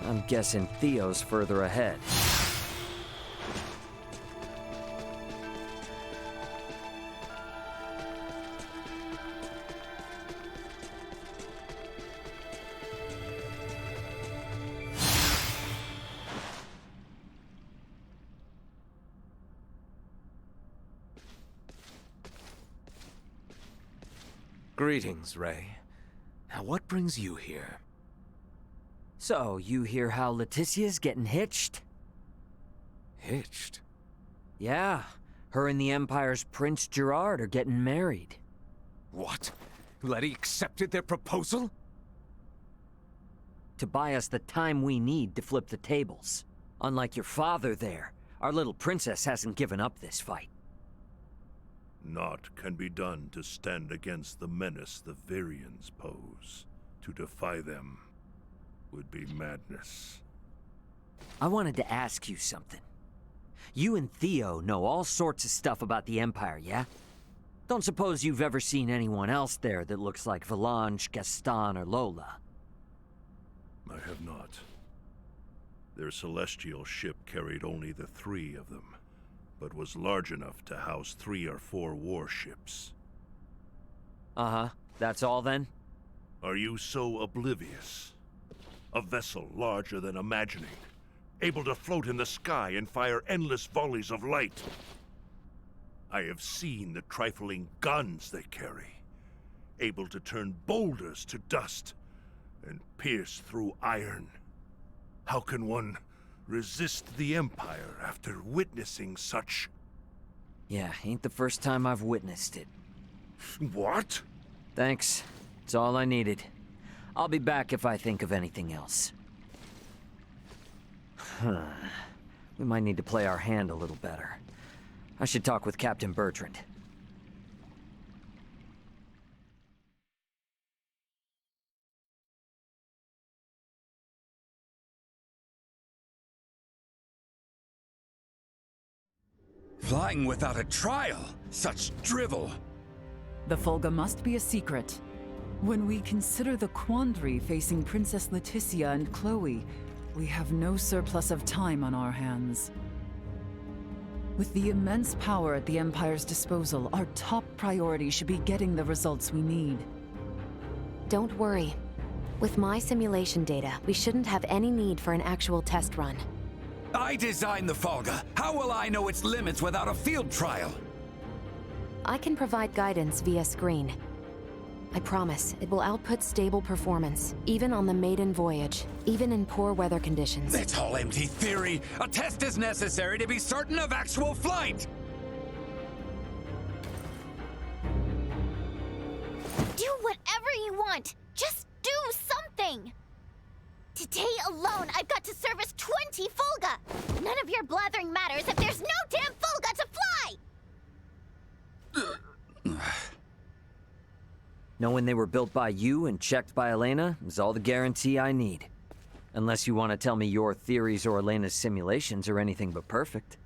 I'm guessing Theo's further ahead. Greetings, Ray. Now what brings you here? So, you hear how Laeticia's getting hitched? Hitched? Yeah, her and the Empire's Prince Gerard are getting married. What? Letty accepted their proposal? To buy us the time we need to flip the tables. Unlike your father there, our little princess hasn't given up this fight. Naught can be done to stand against the menace the Varians pose. To defy them would be madness. I wanted to ask you something. You and Theo know all sorts of stuff about the Empire, yeah? Don't suppose you've ever seen anyone else there that looks like Valange, Gaston, or Lola? I have not. Their celestial ship carried only the 3 of them, but was large enough to house 3 or 4 warships. Uh-huh. That's all then? Are you so oblivious? A vessel larger than imagining, able to float in the sky and fire endless volleys of light. I have seen the trifling guns they carry, able to turn boulders to dust and pierce through iron. How can one resist the Empire after witnessing such... Yeah, ain't the first time I've witnessed it. What? Thanks. It's all I needed. I'll be back if I think of anything else. We might need to play our hand a little better. I should talk with Captain Bertrand. Flying without a trial? Such drivel! The Fulga must be a secret. When we consider the quandary facing Princess Laeticia and Chloe, we have no surplus of time on our hands. With the immense power at the Empire's disposal, our top priority should be getting the results we need. Don't worry. With my simulation data, we shouldn't have any need for an actual test run. I designed the Fulga. How will I know its limits without a field trial? I can provide guidance via screen. I promise, it will output stable performance, even on the maiden voyage, even in poor weather conditions. That's all empty theory. A test is necessary to be certain of actual flight. Do whatever you want. Just do something. Today alone, I've got to service 20 Fulga. None of your blathering matters if there's no damn Fulga to fly. Knowing they were built by you and checked by Elena is all the guarantee I need. Unless you want to tell me your theories or Elena's simulations are anything but perfect.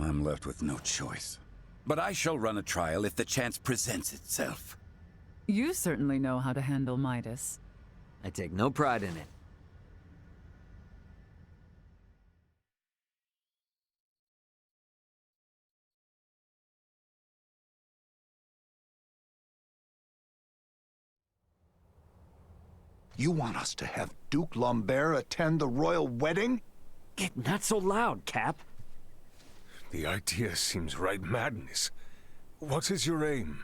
I'm left with no choice. But I shall run a trial if the chance presents itself. You certainly know how to handle Midas. I take no pride in it. You want us to have Duke Lambert attend the royal wedding? Get not so loud, Cap. The idea seems right madness. What is your aim?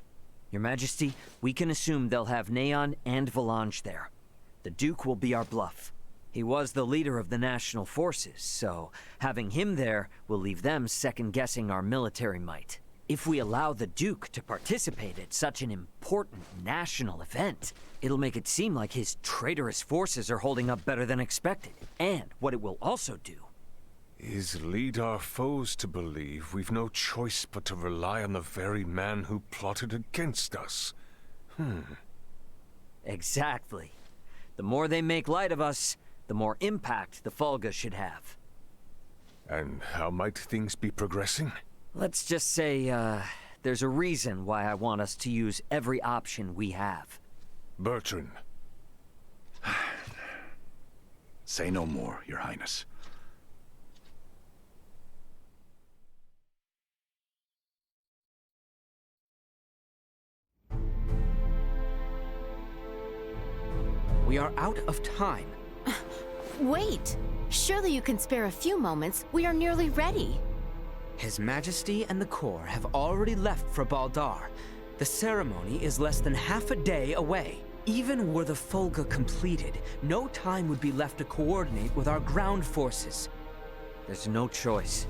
Your Majesty, we can assume they'll have Neon and Valange there. The Duke will be our bluff. He was the leader of the national forces, so having him there will leave them second-guessing our military might. If we allow the Duke to participate at such an important national event, it'll make it seem like his traitorous forces are holding up better than expected. And what it will also do is lead our foes to believe we've no choice but to rely on the very man who plotted against us. Exactly. The more they make light of us, the more impact the Fulga should have. And how might things be progressing? Let's just say, there's a reason why I want us to use every option we have. Bertrand. Say no more, Your Highness. We are out of time. Wait! Surely you can spare a few moments. We are nearly ready. His Majesty and the Corps have already left for Baldar. The ceremony is less than half a day away. Even were the Fulga completed, no time would be left to coordinate with our ground forces. There's no choice.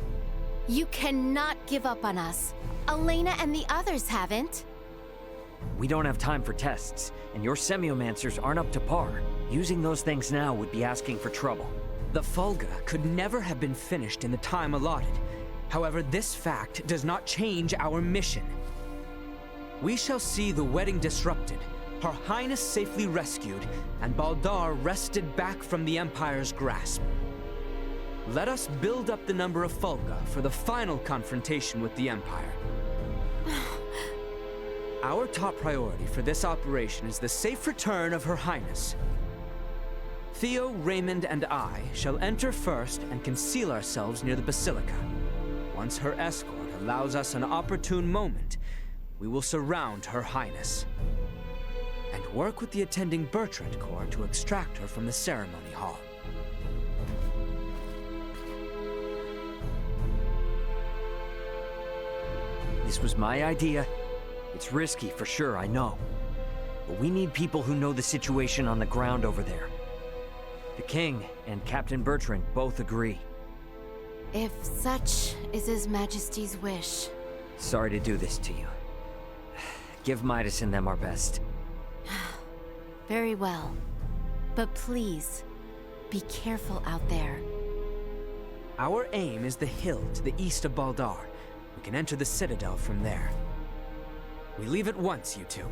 You cannot give up on us. Elena and the others haven't. We don't have time for tests, and your semiomancers aren't up to par. Using those things now would be asking for trouble. The Fulga could never have been finished in the time allotted. However, this fact does not change our mission. We shall see the wedding disrupted, Her Highness safely rescued, and Baldar wrested back from the Empire's grasp. Let us build up the number of Fulga for the final confrontation with the Empire. Our top priority for this operation is the safe return of Her Highness. Theo, Raymond, and I shall enter first and conceal ourselves near the Basilica. Once her escort allows us an opportune moment, we will surround Her Highness and work with the attending Bertrand Corps to extract her from the ceremony hall. This was my idea. It's risky for sure, I know. But we need people who know the situation on the ground over there. The King and Captain Bertrand both agree. If such is His Majesty's wish. Sorry to do this to you. Give Midas and them our best. Very well. But please, be careful out there. Our aim is the hill to the east of Baldar. We can enter the Citadel from there. We leave at once, you two.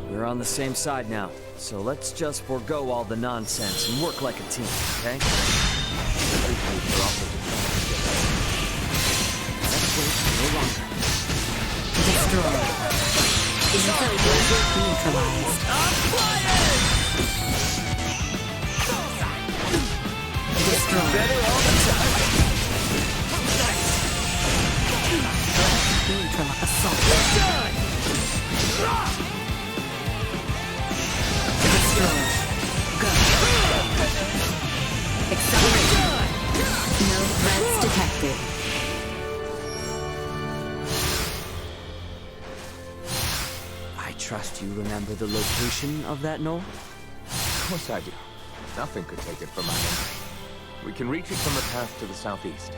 We're on the same side now, so let's just forego all the nonsense and work like a team, okay? Let's wait no longer. Destroyed. Innocent threat neutralized. Destroyed. Better all the time. Neutralized. Assault. Destroyed. Go. Acceleration. No threats detected. I trust you remember the location of that knoll? Of course I do. Nothing could take it from my memory. We can reach it from the path to the southeast.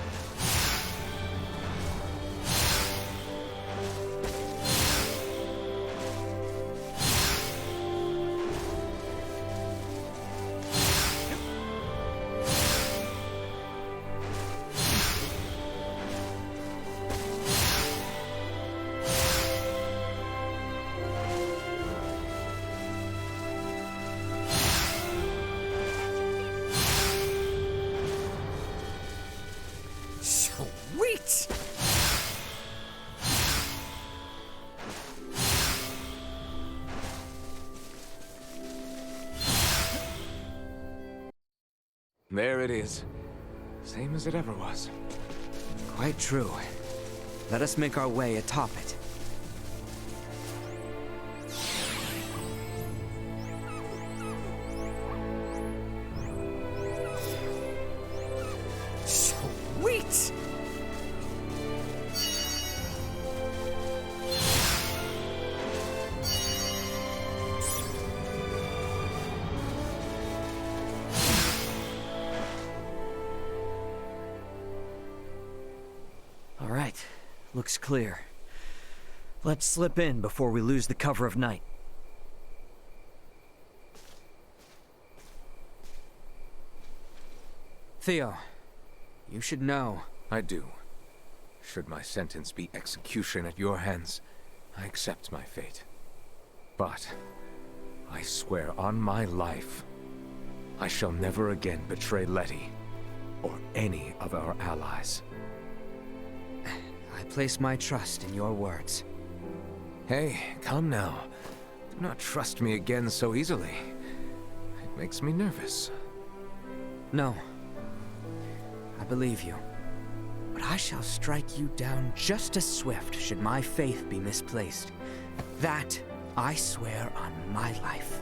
Sweet! There it is. Same as it ever was. Quite true. Let us make our way atop it. Sweet! All right. Looks clear. Let's slip in before we lose the cover of night. Theo, you should know. I do. Should my sentence be execution at your hands, I accept my fate. But I swear on my life, I shall never again betray Letty or any of our allies. I place my trust in your words. Hey, come now. Do not trust me again so easily. It makes me nervous. No. I believe you. But I shall strike you down just as swift should my faith be misplaced. That I swear on my life.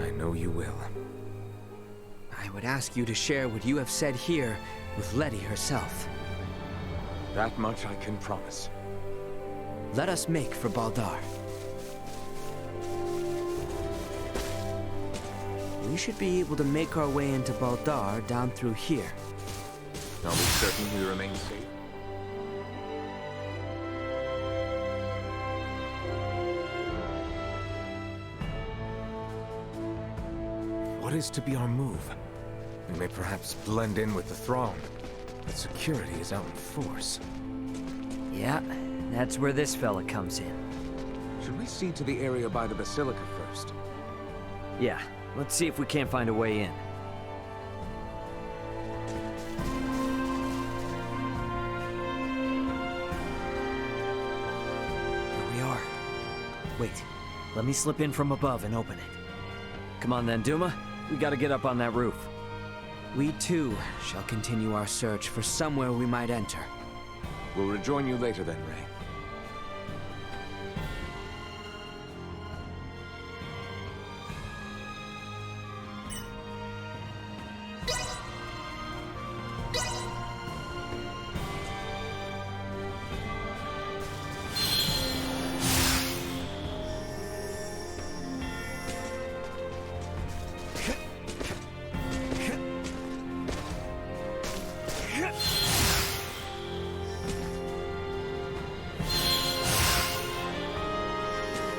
I know you will. I would ask you to share what you have said here with Letty herself. That much I can promise. Let us make for Baldar. We should be able to make our way into Baldar down through here. Are we certain we remain safe? What is to be our move? We may perhaps blend in with the throng, but security is out in force. Yeah, that's where this fella comes in. Should we see to the area by the Basilica first? Yeah, let's see if we can't find a way in. Here we are. Wait, let me slip in from above and open it. Come on then, Duma. We gotta get up on that roof. We too shall continue our search for somewhere we might enter. We'll rejoin you later then, Ray.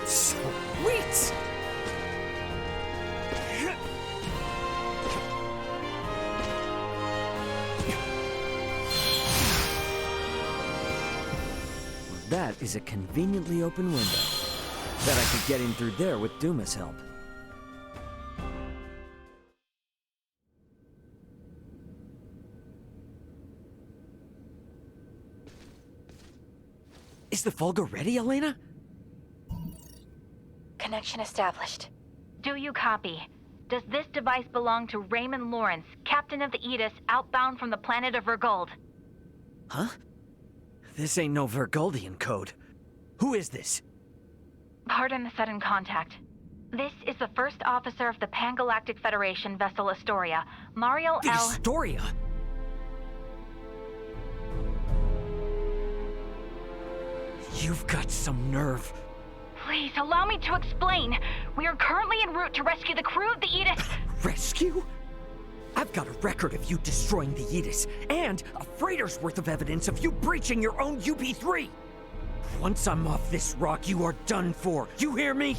Sweet! That is a conveniently open window. Bet I could get in through there with Duma's help. Is the Fulgur ready, Elena? Connection established. Do you copy? Does this device belong to Raymond Lawrence, captain of the Aegis, outbound from the planet of Vergold? Huh? This ain't no Vergoldian code. Who is this? Pardon the sudden contact. This is the first officer of the Pangalactic Federation vessel Astoria, Mario The L. Astoria? You've got some nerve. Please, allow me to explain. We are currently en route to rescue the crew of the Aegis. Rescue? I've got a record of you destroying the Aegis, and a freighter's worth of evidence of you breaching your own UP-3. Once I'm off this rock, you are done for. You hear me?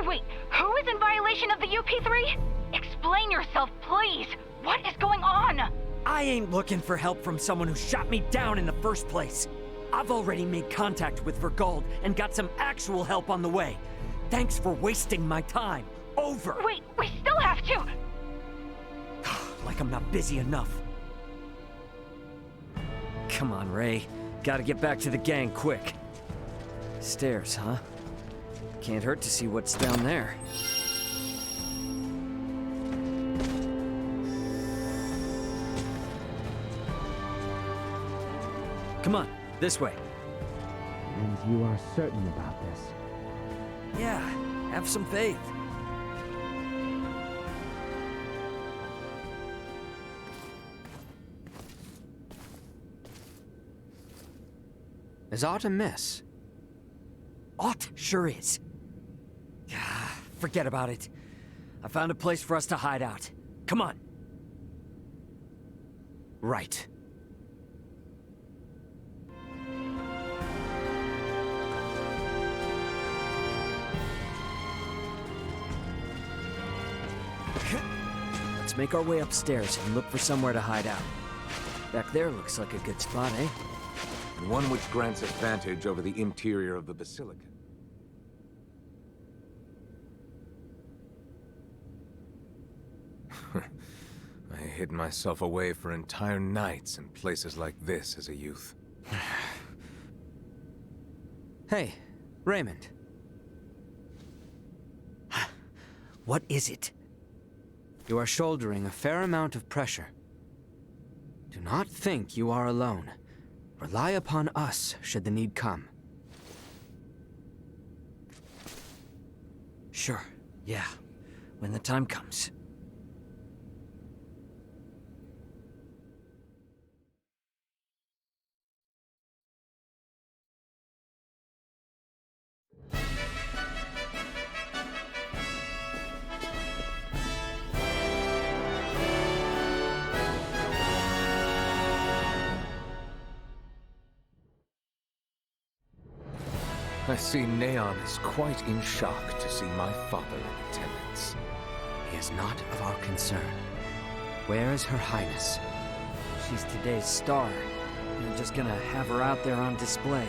Wait, who is in violation of the UP-3? Explain yourself, please. What is going on? I ain't looking for help from someone who shot me down in the first place. I've already made contact with Vergold and got some actual help on the way. Thanks for wasting my time. Over. Wait, we still have to. Like I'm not busy enough. Come on, Ray. Gotta get back to the gang quick. Stairs, huh? Can't hurt to see what's down there. Come on, this way. And you are certain about this? Yeah, have some faith. Is aught amiss? Aught sure is. Forget about it. I found a place for us to hide out. Come on. Right. Let's make our way upstairs and look for somewhere to hide out. Back there looks like a good spot, eh? And one which grants us vantage over the interior of the Basilica. I hid myself away for entire nights in places like this as a youth. Hey, Raymond. What is it? You are shouldering a fair amount of pressure. Do not think you are alone. Rely upon us should the need come. Sure, yeah. When the time comes. I see Neon is quite in shock to see my father in attendance. He is not of our concern. Where is Her Highness? She's today's star. You're just gonna have her out there on display.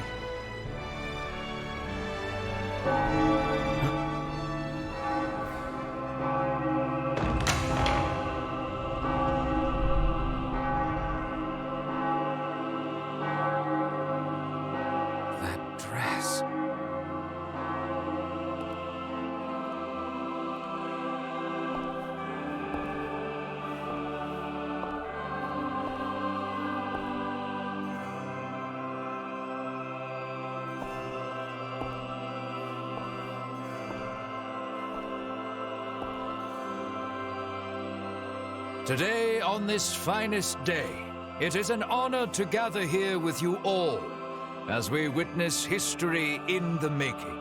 Today, on this finest day, it is an honor to gather here with you all as we witness history in the making.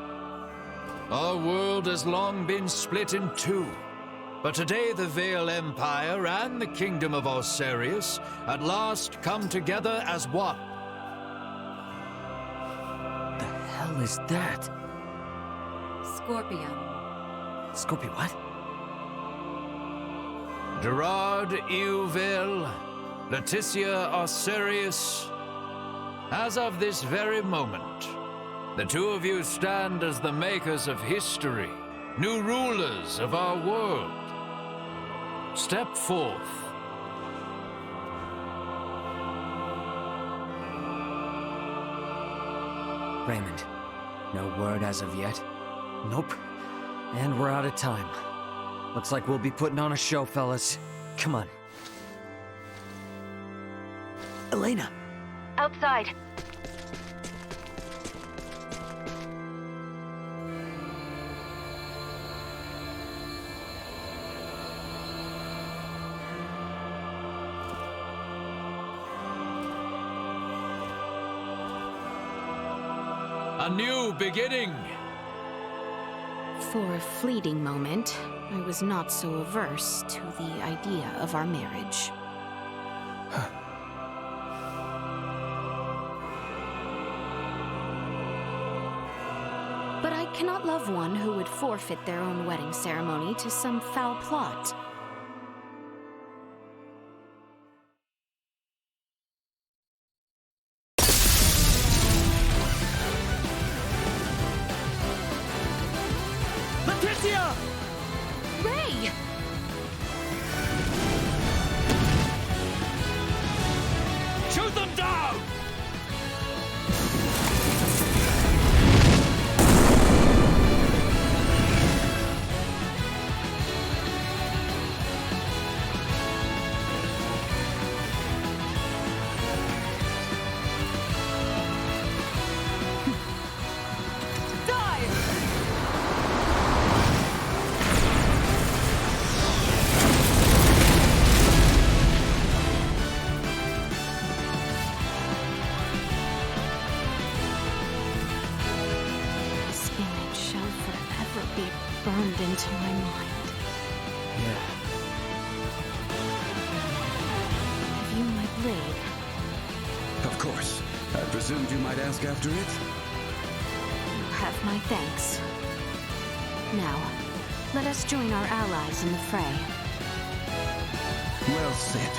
Our world has long been split in two, but today the Vale Empire and the Kingdom of Osirius at last come together as one. The hell is that? Scorpion. Scorpion what? Gerard Euville, Laeticia Osirius, as of this very moment, the two of you stand as the makers of history, new rulers of our world. Step forth. Raymond, no word as of yet? Nope. And we're out of time. Looks like we'll be putting on a show, fellas. Come on. Elena! Outside. A new beginning! For a fleeting moment, I was not so averse to the idea of our marriage. But I cannot love one who would forfeit their own wedding ceremony to some foul plot. Laeticia! Ray! Shoot them down! Burned into my mind. Yeah. Have you my blade? Of course. I presumed you might ask after it? You have my thanks. Now, let us join our allies in the fray. Well said.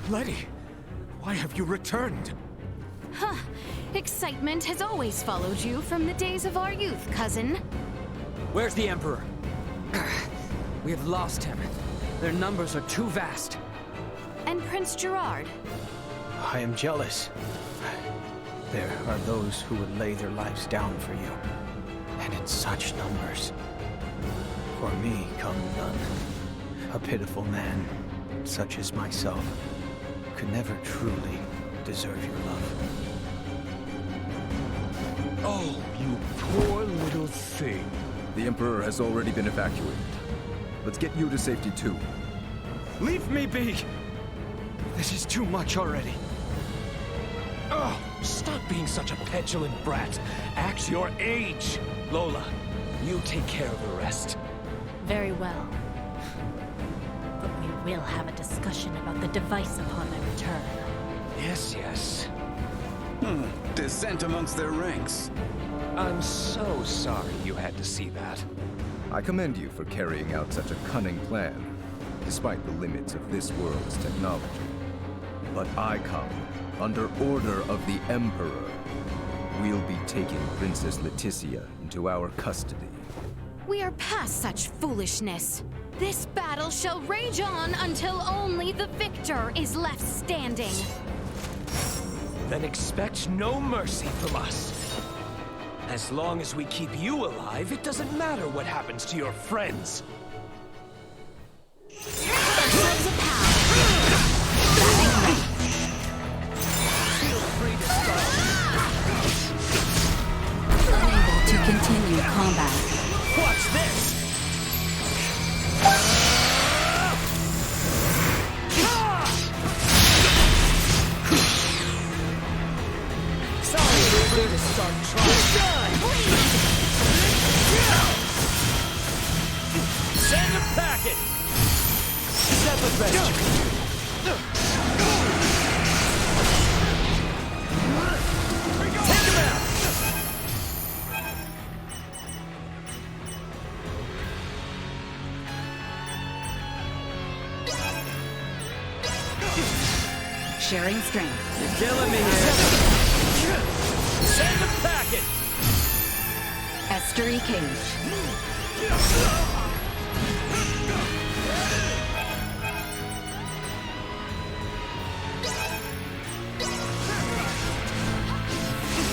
Letty, why have you returned? Huh. Excitement has always followed you from the days of our youth, cousin. Where's the Emperor? We have lost him. Their numbers are too vast. And Prince Gerard? I am jealous. There are those who would lay their lives down for you. And in such numbers. For me come none. A pitiful man, such as myself, could never truly deserve your love. Oh, you poor little thing. The Emperor has already been evacuated. Let's get you to safety too. Leave me be! This is too much already. Oh, stop being such a petulant brat. Act your age. Lola, you take care of the rest. Very well. But we will have a discussion about the device upon my return. Yes, yes. Dissent amongst their ranks. I'm so sorry you had to see that. I commend you for carrying out such a cunning plan, despite the limits of this world's technology. But I come under order of the Emperor. We'll be taking Princess Laeticia into our custody. We are past such foolishness. This battle shall rage on until only the victor is left standing. Then expect no mercy from us. As long as we keep you alive, it doesn't matter what happens to your friends. Ourselves a pal. Feel free to start. Unable to continue combat. Watch this! Sorry, loser, to start trying. Send a packet! Is that the best you can do? Take him out! Sharing strength. You're killing me here. Send the packet! Estuary Cage.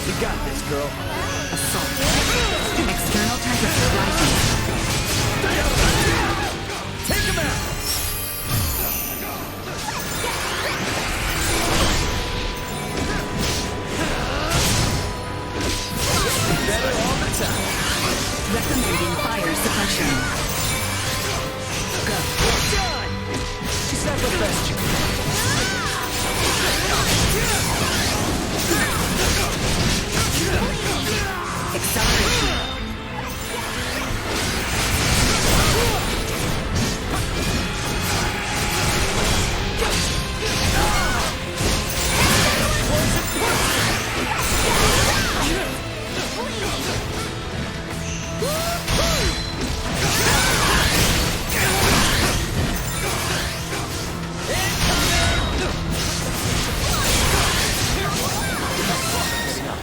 You got this, girl. Assault. External temperature rising. Take him out! Better all the time. Recommending fire suppression. Go. Done! Is that the best you can do? Acceleration.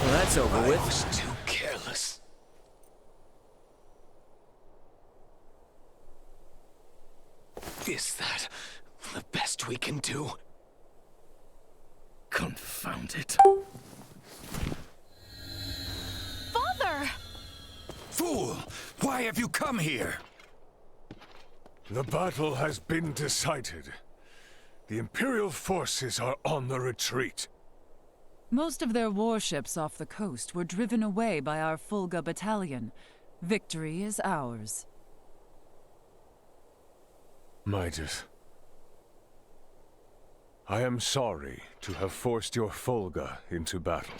Well, that's over with. I was too careless. Is that the best we can do? Confound it. Father! Fool! Why have you come here? The battle has been decided. The Imperial forces are on the retreat. Most of their warships off the coast were driven away by our Fulga battalion. Victory is ours. Midas, I am sorry to have forced your Fulga into battle.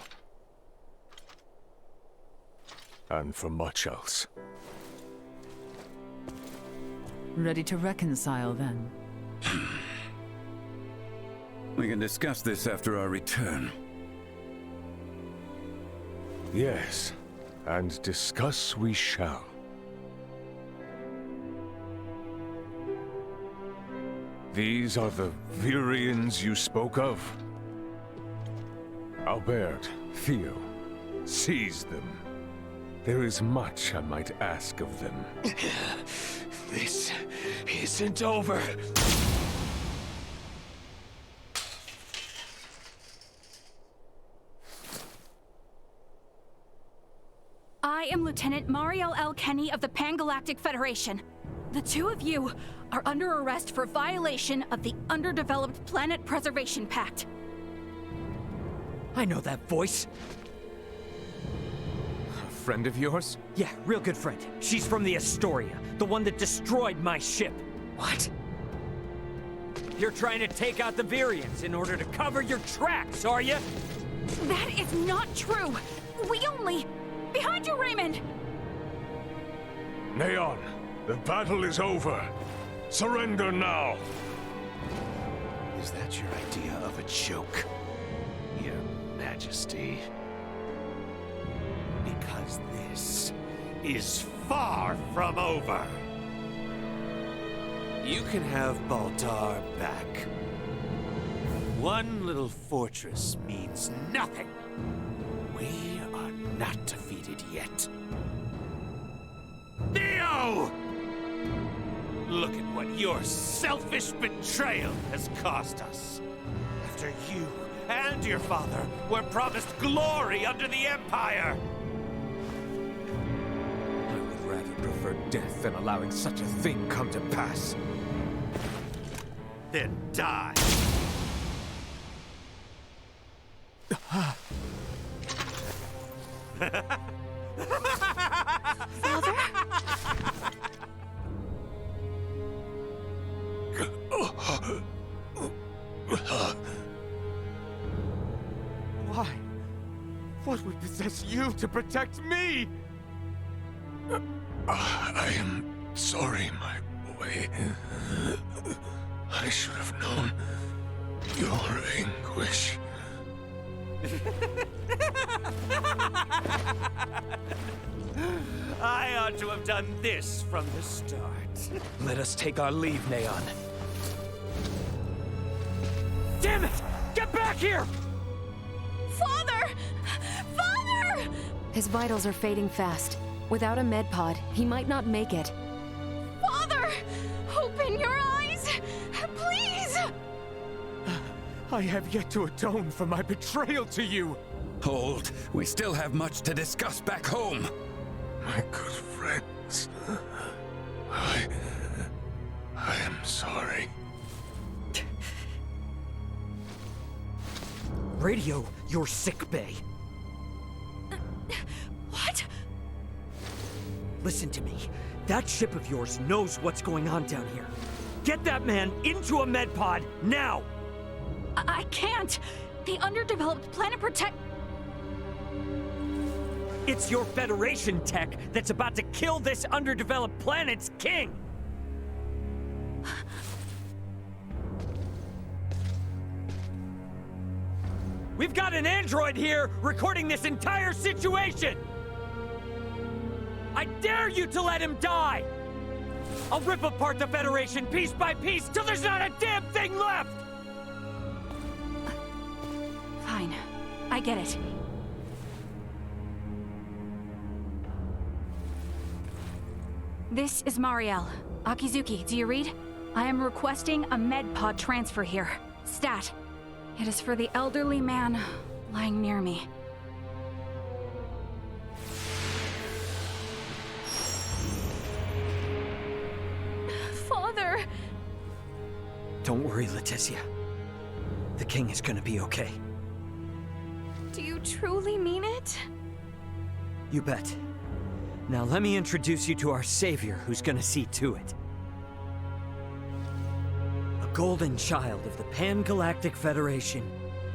And for much else. Ready to reconcile, then? We can discuss this after our return. Yes, and discuss we shall. These are the Virians you spoke of? Albert, Theo, seize them. There is much I might ask of them. This isn't over. I am Lieutenant Mariel L. Kenny of the Pangalactic Federation. The two of you are under arrest for violation of the Underdeveloped Planet Preservation Pact. I know that voice. A friend of yours? Yeah, real good friend. She's from the Astoria, the one that destroyed my ship. What? You're trying to take out the Virians in order to cover your tracks, are you? That is not true. We only... Behind you, Raymond! Neon, the battle is over. Surrender now. Is that your idea of a joke, Your Majesty? Because this is far from over. You can have Baltar back. One little fortress means nothing. We are not defeated yet. Theo! Look at what your selfish betrayal has cost us. After you and your father were promised glory under the Empire. I would rather prefer death than allowing such a thing come to pass. Then die. Father? Why? What would possess you to protect me? I am sorry, my boy. I should have known your anguish. I ought to have done this from the start. Let us take our leave, Neon. Damn it! Get back here! Father! Father! His vitals are fading fast. Without a med pod, he might not make it. Father! Open your eyes! Please! I have yet to atone for my betrayal to you. Hold. We still have much to discuss back home. My good friends, I am sorry. Radio your sick bay. What? Listen to me. That ship of yours knows what's going on down here. Get that man into a med pod now! I can't! The underdeveloped planet protect... It's your Federation tech that's about to kill this underdeveloped planet's king! We've got an android here recording this entire situation! I dare you to let him die! I'll rip apart the Federation piece by piece till there's not a damn thing left! Fine. I get it. This is Marielle. Akizuki, do you read? I am requesting a med pod transfer here. Stat. It is for the elderly man lying near me. Father! Don't worry, Laeticia. The king is gonna be okay. Do you truly mean it? You bet. Now let me introduce you to our savior who's gonna see to it. A golden child of the Pangalactic Federation,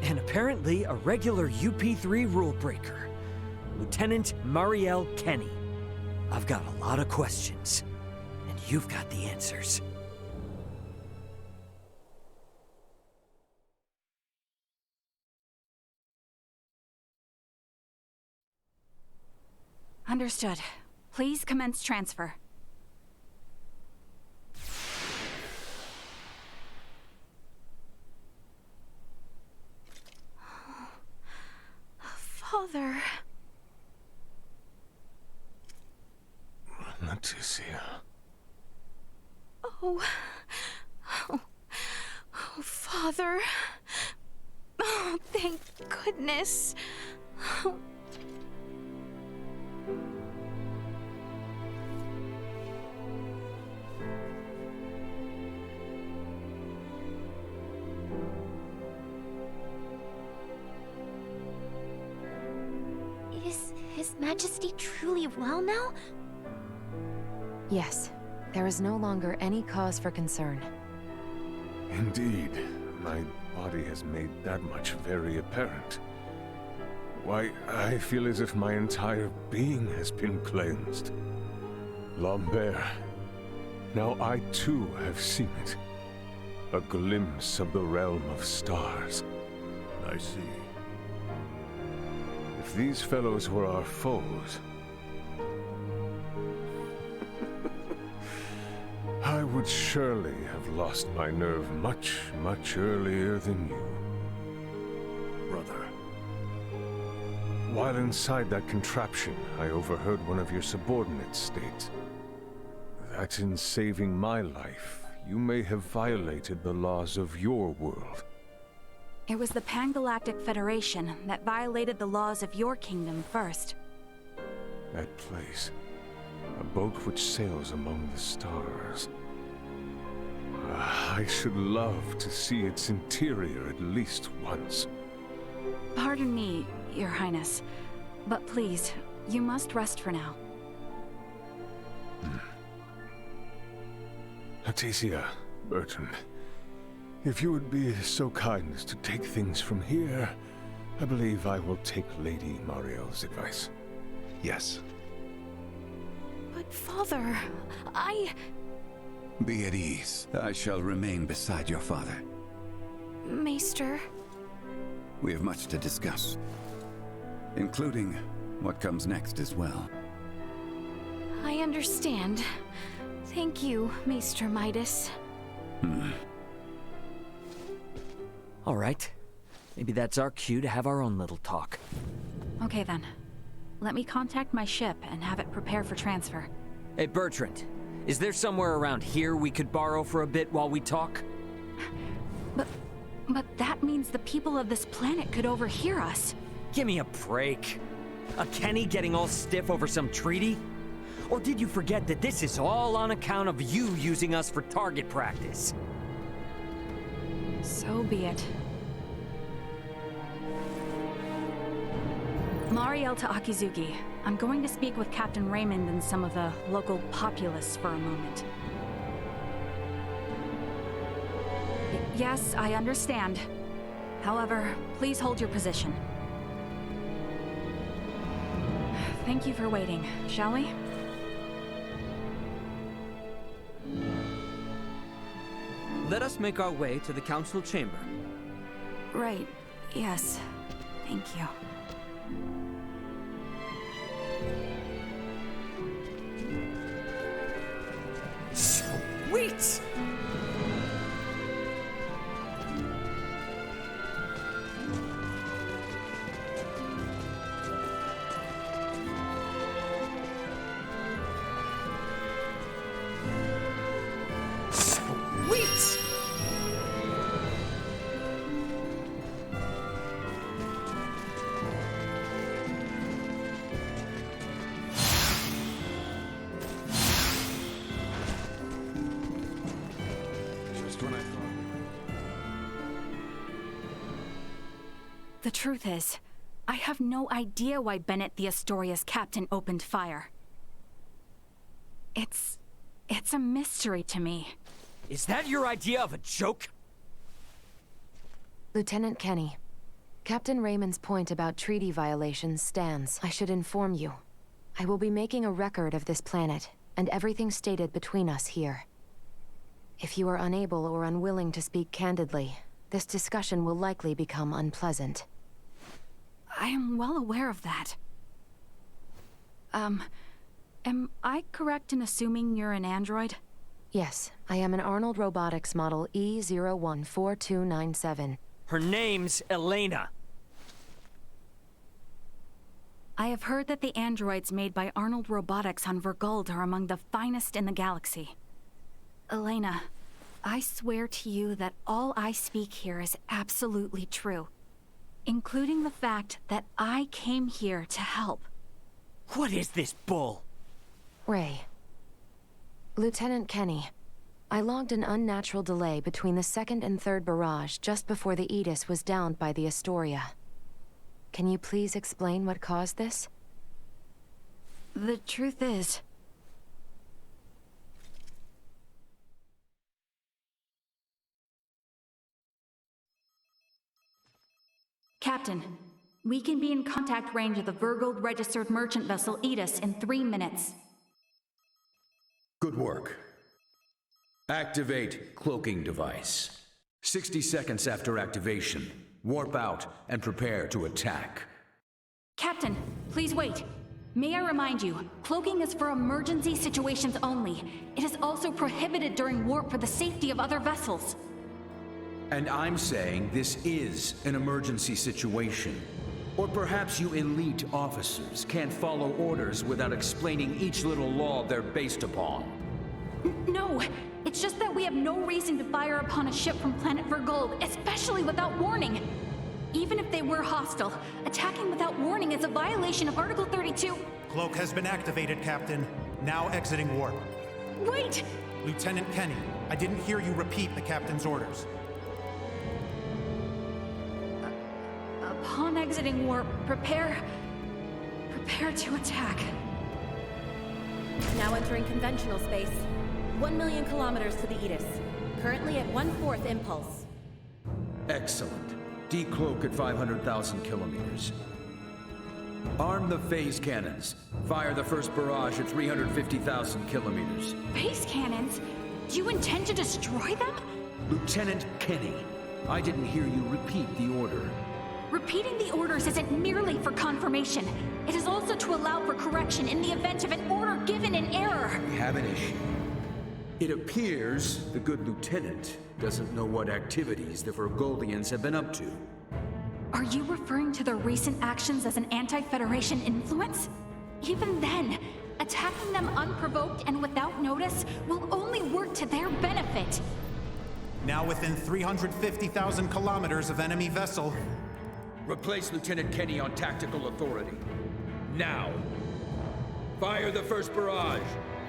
and apparently a regular UP3 rule breaker, Lieutenant Marielle Kenny. I've got a lot of questions, and you've got the answers. Understood. Please commence transfer. Father... Laeticia. Oh, Father. Oh, thank goodness. Oh. Is His Majesty truly well now? Yes. There is no longer any cause for concern. Indeed. My body has made that much very apparent. Why, I feel as if my entire being has been cleansed. Lambert, now I too have seen it. A glimpse of the realm of stars. I see. If these fellows were our foes, I would surely have lost my nerve much, much earlier than you. Brother. While inside that contraption, I overheard one of your subordinates state that in saving my life, you may have violated the laws of your world. It was the Pangalactic Federation that violated the laws of your kingdom first. That place. A boat which sails among the stars. I should love to see its interior at least once. Pardon me, Your Highness, but please, you must rest for now. Laeticia, Bertrand, if you would be so kind as to take things from here, I believe I will take Lady Marielle's advice. Yes. But Father, Be at ease. I shall remain beside your father. Maester... We have much to discuss, including what comes next as well. I understand. Thank you, Maester Midas. All right. Maybe that's our cue to have our own little talk. Okay then. Let me contact my ship and have it prepare for transfer. Hey, Bertrand. Is there somewhere around here we could borrow for a bit while we talk? But that means the people of this planet could overhear us. Give me a break. A Kenny getting all stiff over some treaty? Or did you forget that this is all on account of you using us for target practice? So be it. Mariel to Akizuki. I'm going to speak with Captain Raymond and some of the local populace for a moment. Yes, I understand. However, please hold your position. Thank you for waiting, shall we? Let us make our way to the council chamber. Right, yes. Thank you. Sweet! Sweet! The truth is, I have no idea why Bennett the Astoria's captain opened fire. It's a mystery to me. Is that your idea of a joke? Lieutenant Kenny, Captain Raymond's point about treaty violations stands. I should inform you. I will be making a record of this planet, and everything stated between us here. If you are unable or unwilling to speak candidly, this discussion will likely become unpleasant. I am well aware of that. Am I correct in assuming you're an android? Yes, I am an Arnold Robotics model E014297. Her name's Elena. I have heard that the androids made by Arnold Robotics on Verguld are among the finest in the galaxy. Elena, I swear to you that all I speak here is absolutely true, including the fact that I came here to help. What is this bull? Ray. Lieutenant Kenny, I logged an unnatural delay between the second and third barrage just before the Aegis was downed by the Astoria. Can you please explain what caused this? The truth is, Captain, we can be in contact range of the Verguld registered merchant vessel Aegis in 3 minutes. Good work. Activate cloaking device. 60 seconds after activation, warp out and prepare to attack. Captain, please wait. May I remind you, cloaking is for emergency situations only. It is also prohibited during warp for the safety of other vessels. And I'm saying this is an emergency situation. Or perhaps you elite officers can't follow orders without explaining each little law they're based upon. No, it's just that we have no reason to fire upon a ship from planet Verguld, especially without warning. Even if they were hostile, attacking without warning is a violation of Article 32. Cloak has been activated, Captain. Now exiting warp. Wait! Lieutenant Kenny, I didn't hear you repeat the Captain's orders. Upon exiting warp, prepare to attack. Now entering conventional space. 1 million kilometers to the Aegis. Currently at 1/4 impulse. Excellent. Decloak at 500,000 kilometers. Arm the phase cannons. Fire the first barrage at 350,000 kilometers. Phase cannons? Do you intend to destroy them? Lieutenant Kenny, I didn't hear you repeat the order. Repeating the orders isn't merely for confirmation. It is also to allow for correction in the event of an order given in error. We have an issue. It appears the good lieutenant doesn't know what activities the Vergoldians have been up to. Are you referring to their recent actions as an anti-Federation influence? Even then, attacking them unprovoked and without notice will only work to their benefit. Now within 350,000 kilometers of enemy vessel. Replace Lieutenant Kenny on tactical authority. Now! Fire the first barrage!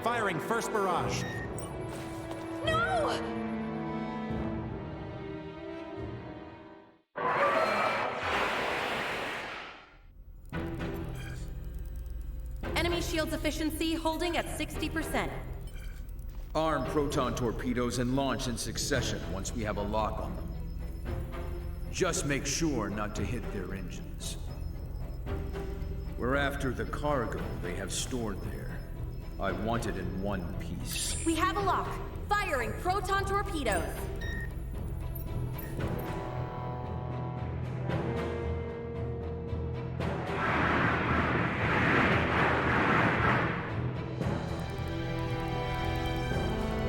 Firing first barrage. No! Enemy shields efficiency holding at 60%. Arm proton torpedoes and launch in succession once we have a lock on them. Just make sure not to hit their engines. We're after the cargo they have stored there. I want it in one piece. We have a lock. Firing proton torpedoes.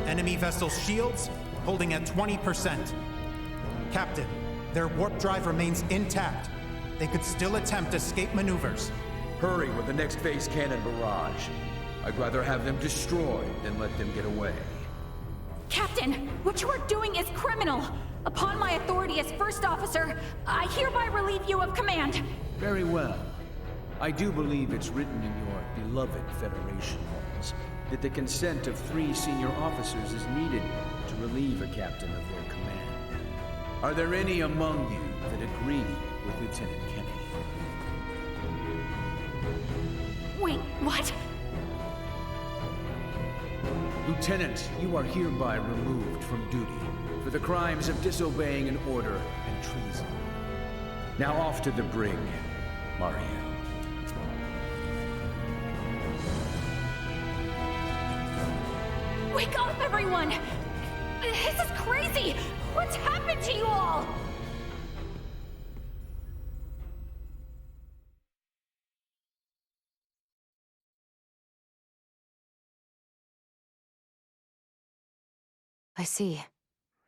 Enemy vessel shields holding at 20%. Captain, their warp drive remains intact. They could still attempt escape maneuvers. Hurry with the next phase cannon barrage. I'd rather have them destroyed than let them get away. Captain, what you are doing is criminal. Upon my authority as first officer, I hereby relieve you of command. Very well. I do believe it's written in your beloved Federation laws that the consent of 3 senior officers is needed to relieve a captain of their command. Are there any among you that agree with Lieutenant Kenny? Wait, what? Lieutenant, you are hereby removed from duty for the crimes of disobeying an order and treason. Now off to the brig, Mariel. Wake up, everyone! This is crazy! What's happened to you all? I see.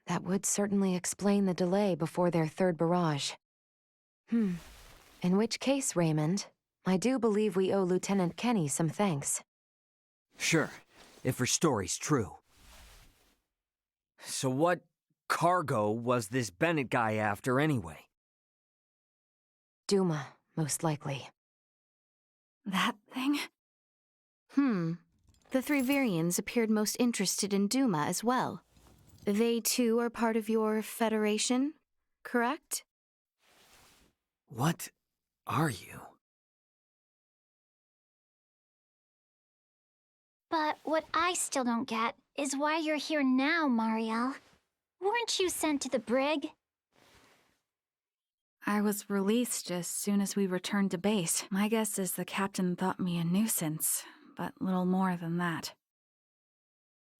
That would certainly explain the delay before their third barrage. In which case, Raymond, I do believe we owe Lieutenant Kenny some thanks. Sure, if her story's true. So what cargo was this Bennett guy after anyway? Duma, most likely. That thing? The 3 Virians appeared most interested in Duma as well. They too are part of your Federation, correct? What are you? But what I still don't get is why you're here now, Mariel. Weren't you sent to the brig? I was released as soon as we returned to base. My guess is the captain thought me a nuisance, but little more than that.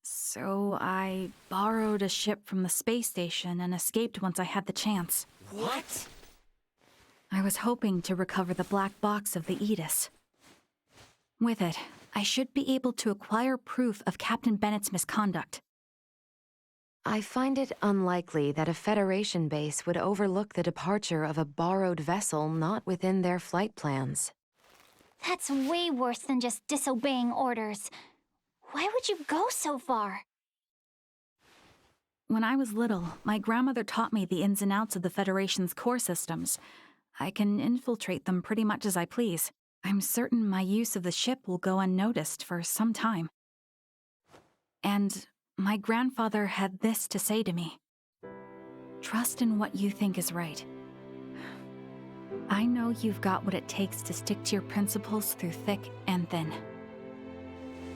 So I borrowed a ship from the space station and escaped once I had the chance. What? I was hoping to recover the black box of the Aegis. With it, I should be able to acquire proof of Captain Bennett's misconduct. I find it unlikely that a Federation base would overlook the departure of a borrowed vessel not within their flight plans. That's way worse than just disobeying orders. Why would you go so far? When I was little, my grandmother taught me the ins and outs of the Federation's core systems. I can infiltrate them pretty much as I please. I'm certain my use of the ship will go unnoticed for some time. And my grandfather had this to say to me. Trust in what you think is right. I know you've got what it takes to stick to your principles through thick and thin.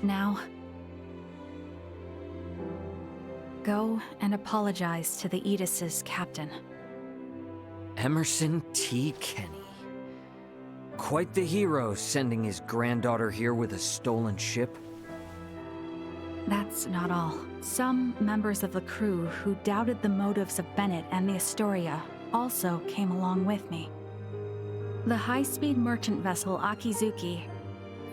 Now, go and apologize to the Aegis's captain. Emerson T. Kenny. Quite the hero, sending his granddaughter here with a stolen ship. That's not all. Some members of the crew who doubted the motives of Bennett and the Astoria also came along with me. The high-speed merchant vessel Akizuki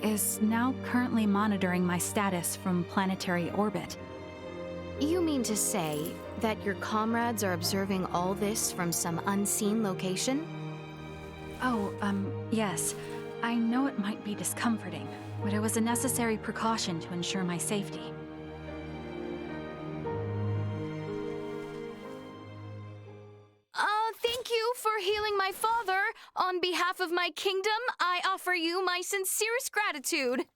is now currently monitoring my status from planetary orbit. You mean to say that your comrades are observing all this from some unseen location? Oh, yes. I know it might be discomforting, but it was a necessary precaution to ensure my safety. Thank you for healing my father. On behalf of my kingdom, I offer you my sincerest gratitude.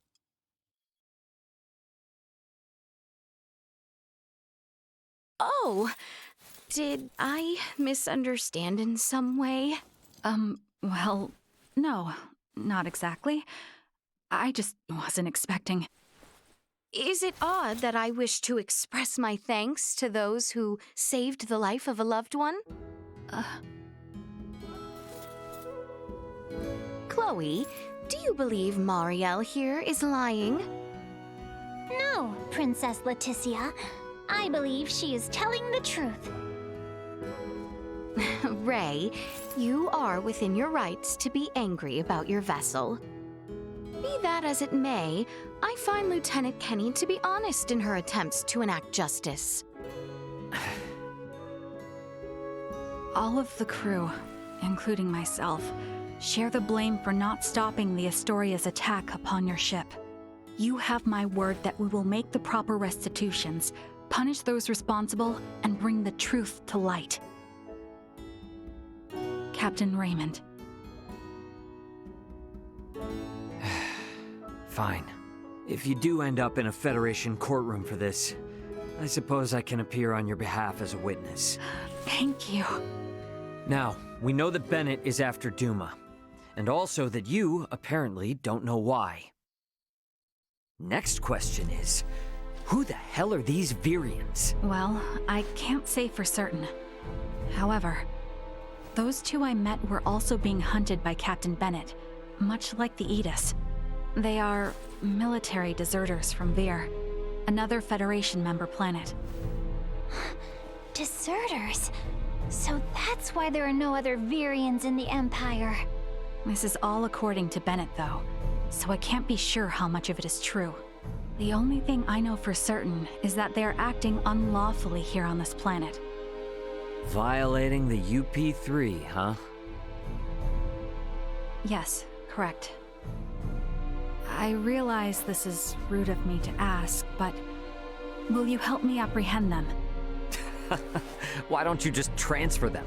Oh, did I misunderstand in some way? Well, no, not exactly. I just wasn't expecting. Is it odd that I wish to express my thanks to those who saved the life of a loved one? Chloe, do you believe Marielle here is lying? No, Princess Laeticia. I believe she is telling the truth. Ray, you are within your rights to be angry about your vessel. Be that as it may, I find Lieutenant Kenny to be honest in her attempts to enact justice. All of the crew, including myself, share the blame for not stopping the Astoria's attack upon your ship. You have my word that we will make the proper restitutions, punish those responsible, and bring the truth to light. Captain Raymond. Fine. If you do end up in a Federation courtroom for this, I suppose I can appear on your behalf as a witness. Thank you. Now, we know that Bennett is after Duma, and also that you, apparently, don't know why. Next question is, who the hell are these Virians? Well, I can't say for certain. However, those two I met were also being hunted by Captain Bennett, much like the Aegis. They are military deserters from Vir, another Federation member planet. Deserters? So that's why there are no other Virians in the Empire. This is all according to Bennett, though, so I can't be sure how much of it is true. The only thing I know for certain is that they're acting unlawfully here on this planet. Violating the UP3, huh? Yes, correct. I realize this is rude of me to ask, but will you help me apprehend them? Why don't you just transfer them?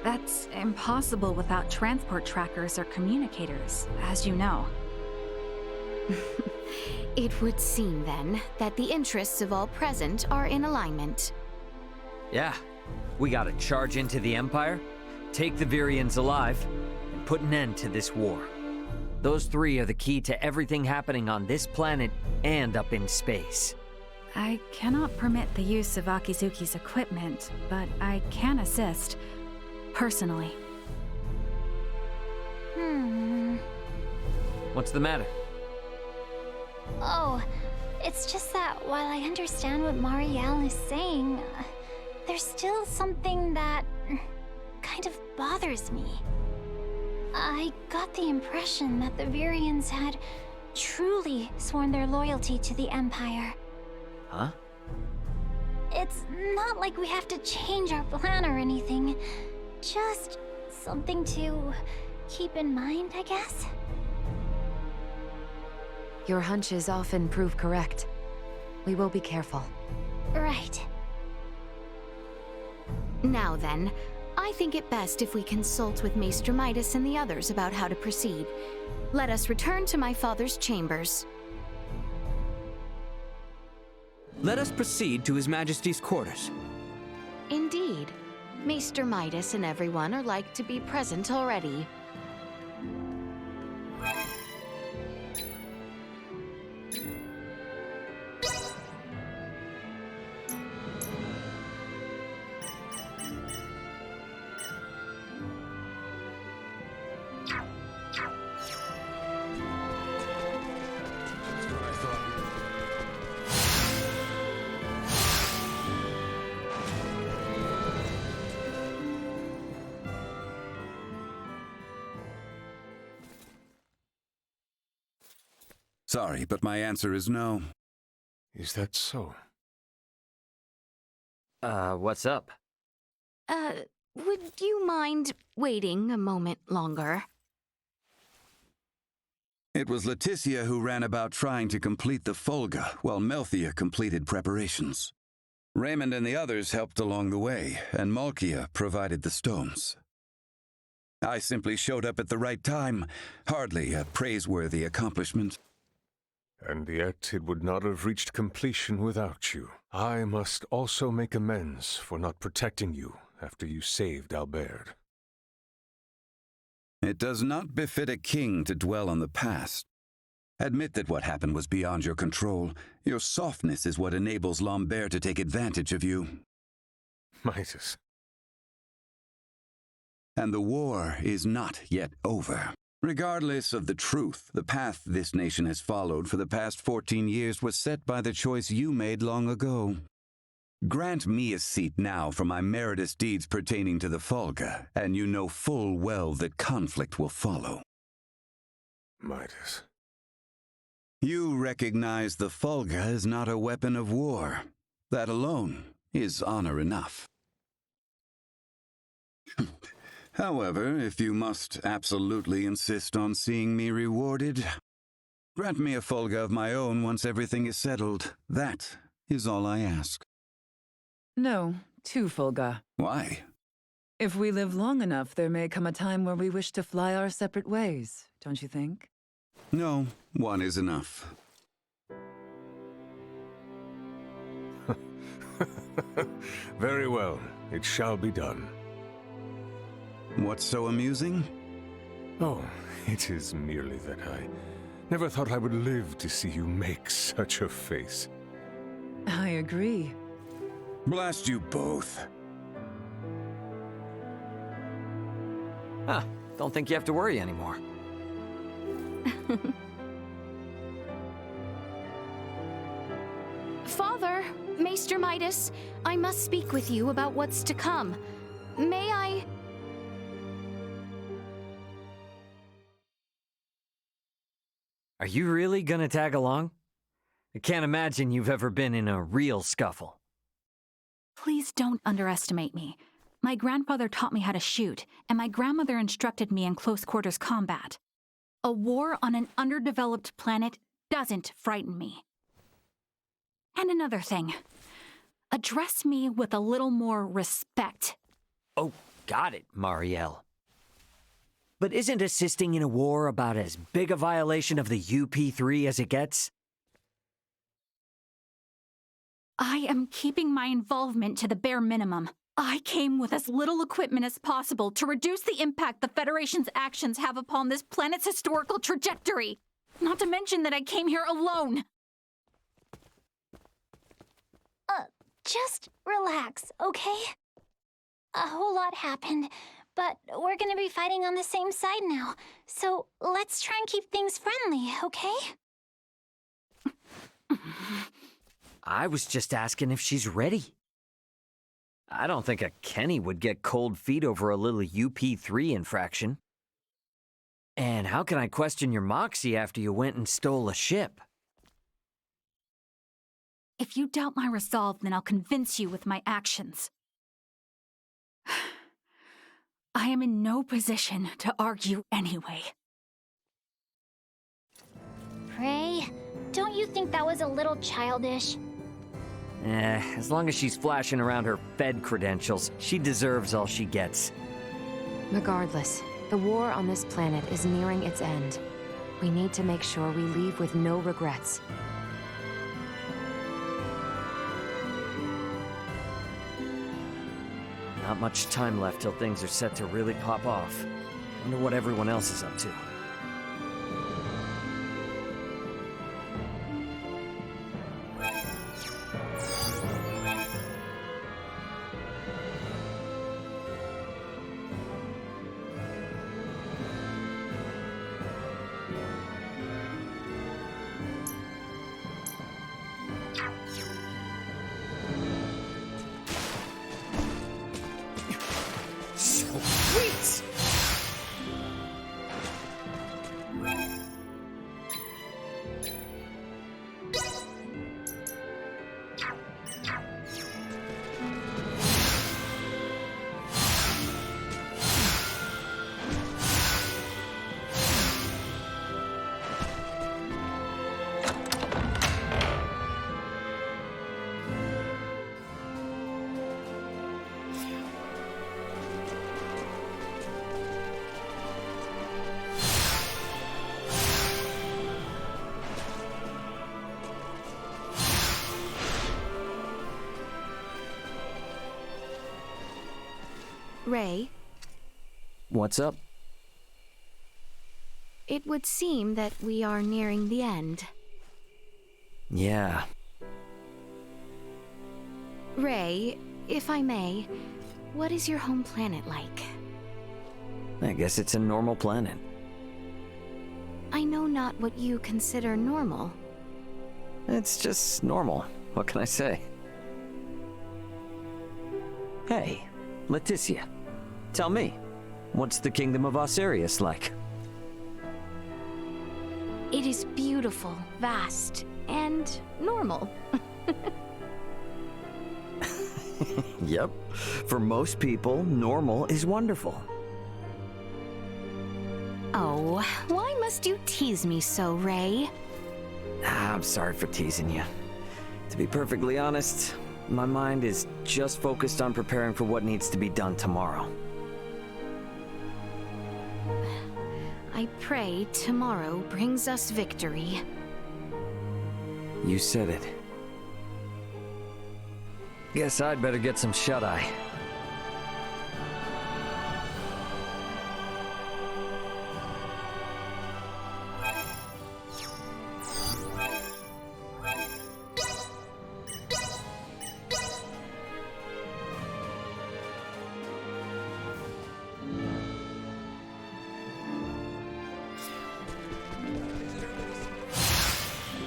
That's impossible without transport trackers or communicators, as you know. It would seem, then, that the interests of all present are in alignment. Yeah. We gotta charge into the Empire, take the Virians alive, and put an end to this war. Those three are the key to everything happening on this planet and up in space. I cannot permit the use of Akizuki's equipment, but I can assist, personally. What's the matter? Oh, it's just that while I understand what Marielle is saying, there's still something that kind of bothers me. I got the impression that the Virians had truly sworn their loyalty to the Empire. Huh? It's not like we have to change our plan or anything. Just something to keep in mind, I guess. Your hunches often prove correct. We will be careful. Right. Now then, I think it best if we consult with Maester Midas and the others about how to proceed. Let us return to my father's chambers. Let us proceed to His Majesty's quarters. Indeed. Maester Midas and everyone are like to be present already. Sorry, but my answer is no. Is that so? What's up? would you mind waiting a moment longer? It was Laeticia who ran about trying to complete the Folga, while Melthia completed preparations. Raymond and the others helped along the way, and Malkia provided the stones. I simply showed up at the right time, hardly a praiseworthy accomplishment. And yet it would not have reached completion without you. I must also make amends for not protecting you after you saved Albert. It does not befit a king to dwell on the past. Admit that what happened was beyond your control. Your softness is what enables Lambert to take advantage of you. Midas. And the war is not yet over. Regardless of the truth, the path this nation has followed for the past 14 years was set by the choice you made long ago. Grant me a seat now for my meritorious deeds pertaining to the Folga, and you know full well that conflict will follow. Midas. You recognize the Folga is not a weapon of war. That alone is honor enough. However, if you must absolutely insist on seeing me rewarded, grant me a Folga of my own once everything is settled. That is all I ask. No, 2 Folga. Why? If we live long enough, there may come a time where we wish to fly our separate ways, don't you think? No, 1 is enough. Very well, it shall be done. What's so amusing? Oh, it is merely that I never thought I would live to see you make such a face. I agree. Blast you both. Huh, don't think you have to worry anymore. Father, Maester Midas, I must speak with you about what's to come. May I... Are you really gonna tag along? I can't imagine you've ever been in a real scuffle. Please don't underestimate me. My grandfather taught me how to shoot, and my grandmother instructed me in close quarters combat. A war on an underdeveloped planet doesn't frighten me. And another thing. Address me with a little more respect. Oh, got it, Marielle. But isn't assisting in a war about as big a violation of the UP3 as it gets? I am keeping my involvement to the bare minimum. I came with as little equipment as possible to reduce the impact the Federation's actions have upon this planet's historical trajectory. Not to mention that I came here alone. Just relax, okay? A whole lot happened, but we're gonna be fighting on the same side now. So let's try and keep things friendly, okay? I was just asking if she's ready. I don't think a Kenny would get cold feet over a little UP3 infraction. And how can I question your moxie after you went and stole a ship? If you doubt my resolve, then I'll convince you with my actions. I am in no position to argue anyway. Prey, don't you think that was a little childish? As long as she's flashing around her Fed credentials, she deserves all she gets. Regardless, the war on this planet is nearing its end. We need to make sure we leave with no regrets. Not much time left till things are set to really pop off. Wonder what everyone else is up to. Ray, What's up? it would seem that we are nearing the end. Yeah. Ray, if I may, what is your home planet like? I guess it's a normal planet. I know not what you consider normal. It's just normal. What can I say? Hey, Laeticia. Tell me, what's the kingdom of Osirius like? It is beautiful, vast, and normal. Yep. For most people, normal is wonderful. Oh, why must you tease me so, Ray? I'm sorry for teasing you. To be perfectly honest, my mind is just focused on preparing for what needs to be done tomorrow. I pray tomorrow brings us victory. You said it. Guess I'd better get some shut-eye.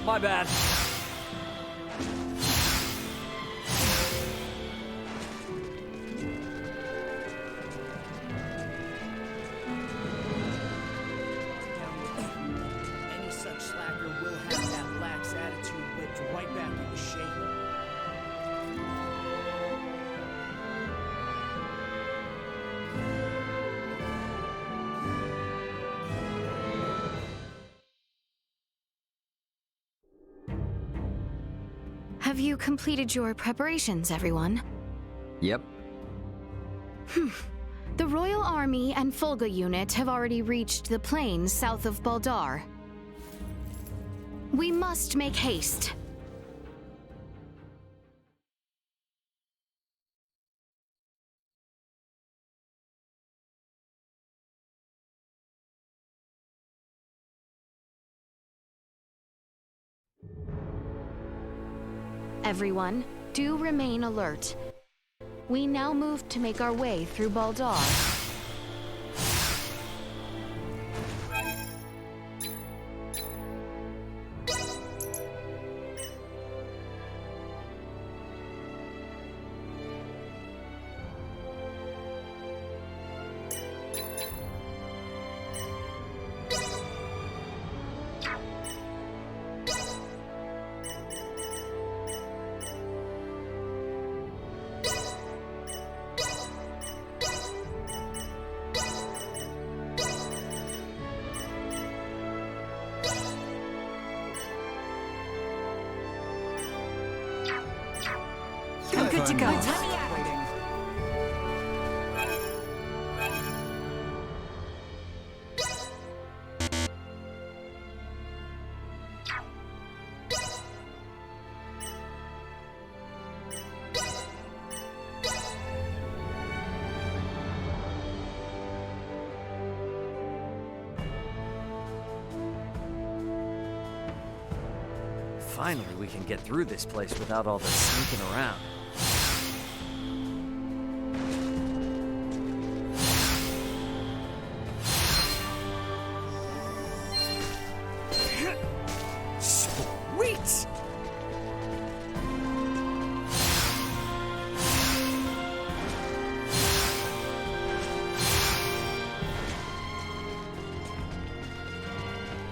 My bad. Any such slacker will have that lax attitude whipped right back into shape. Have you completed your preparations, everyone? Yep. The Royal Army and Fulga unit have already reached the plains south of Baldar. We must make haste. Everyone, do remain alert. We now move to make our way through Baldar. I'm good to go. Finally, we can get through this place without all the sneaking around. Sweet!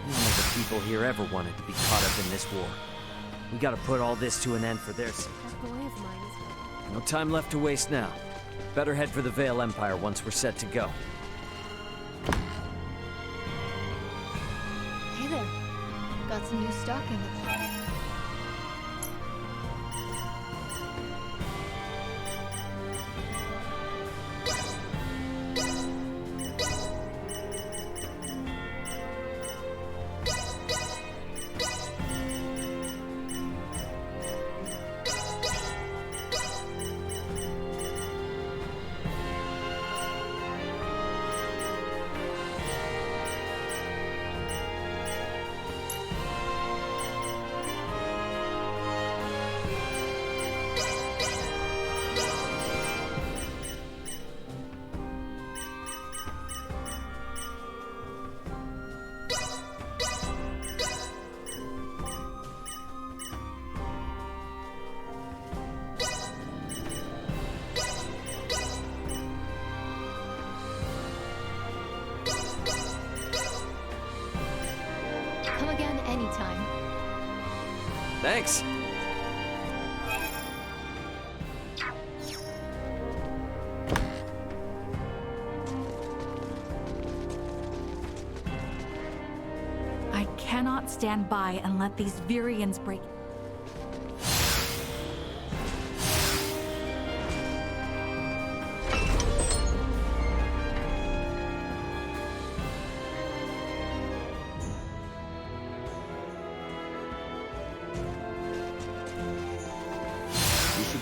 None of the people here ever wanted to be caught up in this war. We gotta put all this to an end for their sake. That boy of mine is... No time left to waste now. Better head for the Vale Empire once we're set to go. Hey there. Got some new stock in the car. Anytime. Thanks. I cannot stand by and let these Virians break.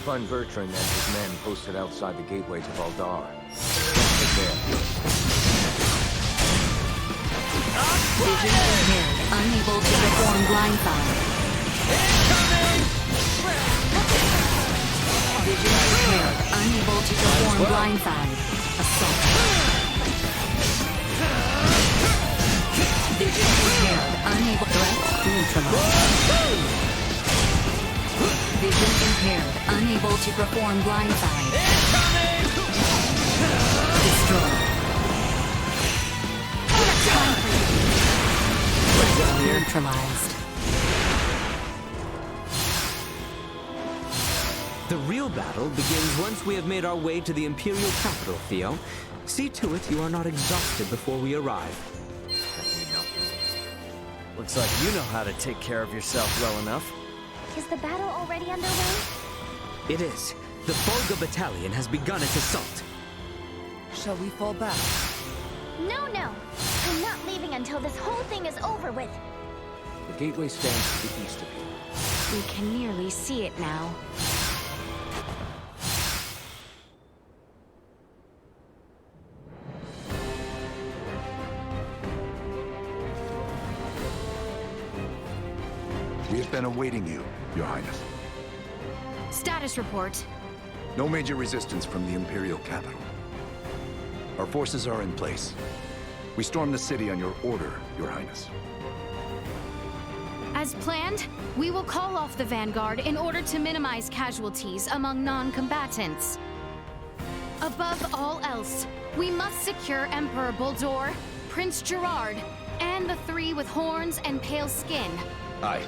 Find Bertrand and his men posted outside the gateway to Valdar. Take care. Vision impaired, unable to perform blindsight. Vision impaired, unable to perform blindside. Assault. Vision impaired, unable threat neutralized. Vision impaired, unable to perform blindside. Destroyed. Neutralized. The real battle begins once we have made our way to the Imperial capital, Theo. See to it you are not exhausted before we arrive. Looks like you know how to take care of yourself well enough. Is the battle already underway? It is. The Volga battalion has begun its assault. Shall we fall back? No. I'm not leaving until this whole thing is over with. The gateway stands to the east of you. We can nearly see it now. We have been awaiting you, Your Highness. Status report. No major resistance from the Imperial capital. Our forces are in place. We stormed the city on your order, Your Highness. As planned, we will call off the Vanguard in order to minimize casualties among non-combatants. Above all else, we must secure Emperor Boldor, Prince Gerard, and the three with horns and pale skin. Aye.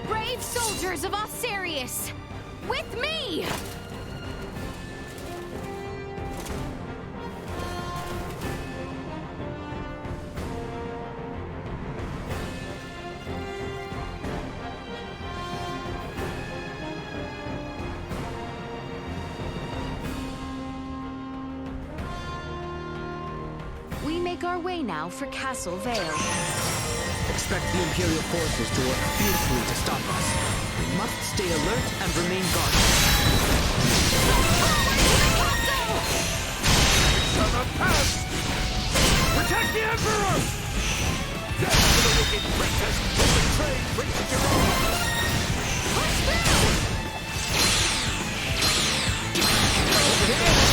Brave soldiers of Osirius, with me! We make our way now for Castle Vale. Expect the Imperial forces to work fiercely to stop us. We must stay alert and remain guarded. Protect the Emperor! Death to the wicked princess who betrayed Prince Gerard! Push through! Over here!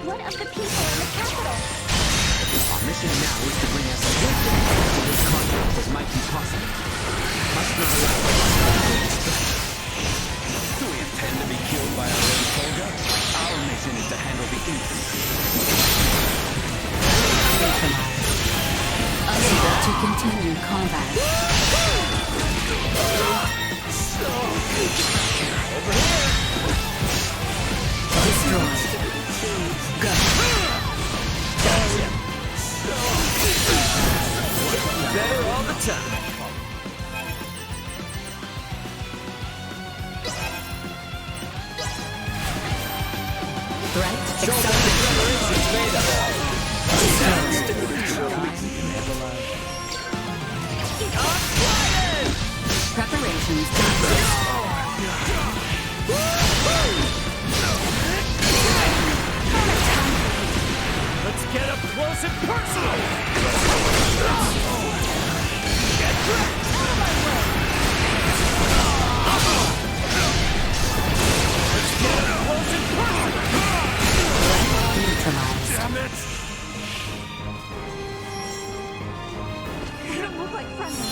What of the people in the capital? Our mission now is to bring as swift an end to this conflict as might be possible. Must not allow Do we intend to be killed by our own Volga? Our mission is to handle the infantry. Unable to Continue combat. Over here! Destroyed. Go. Gotcha. Better all the time. Threat Show what the Federation's made of. Preparations Let's get up close and personal! Get back! Out of my way! Let's get up close and personal! neutralized. Damn it! You don't look like friendly.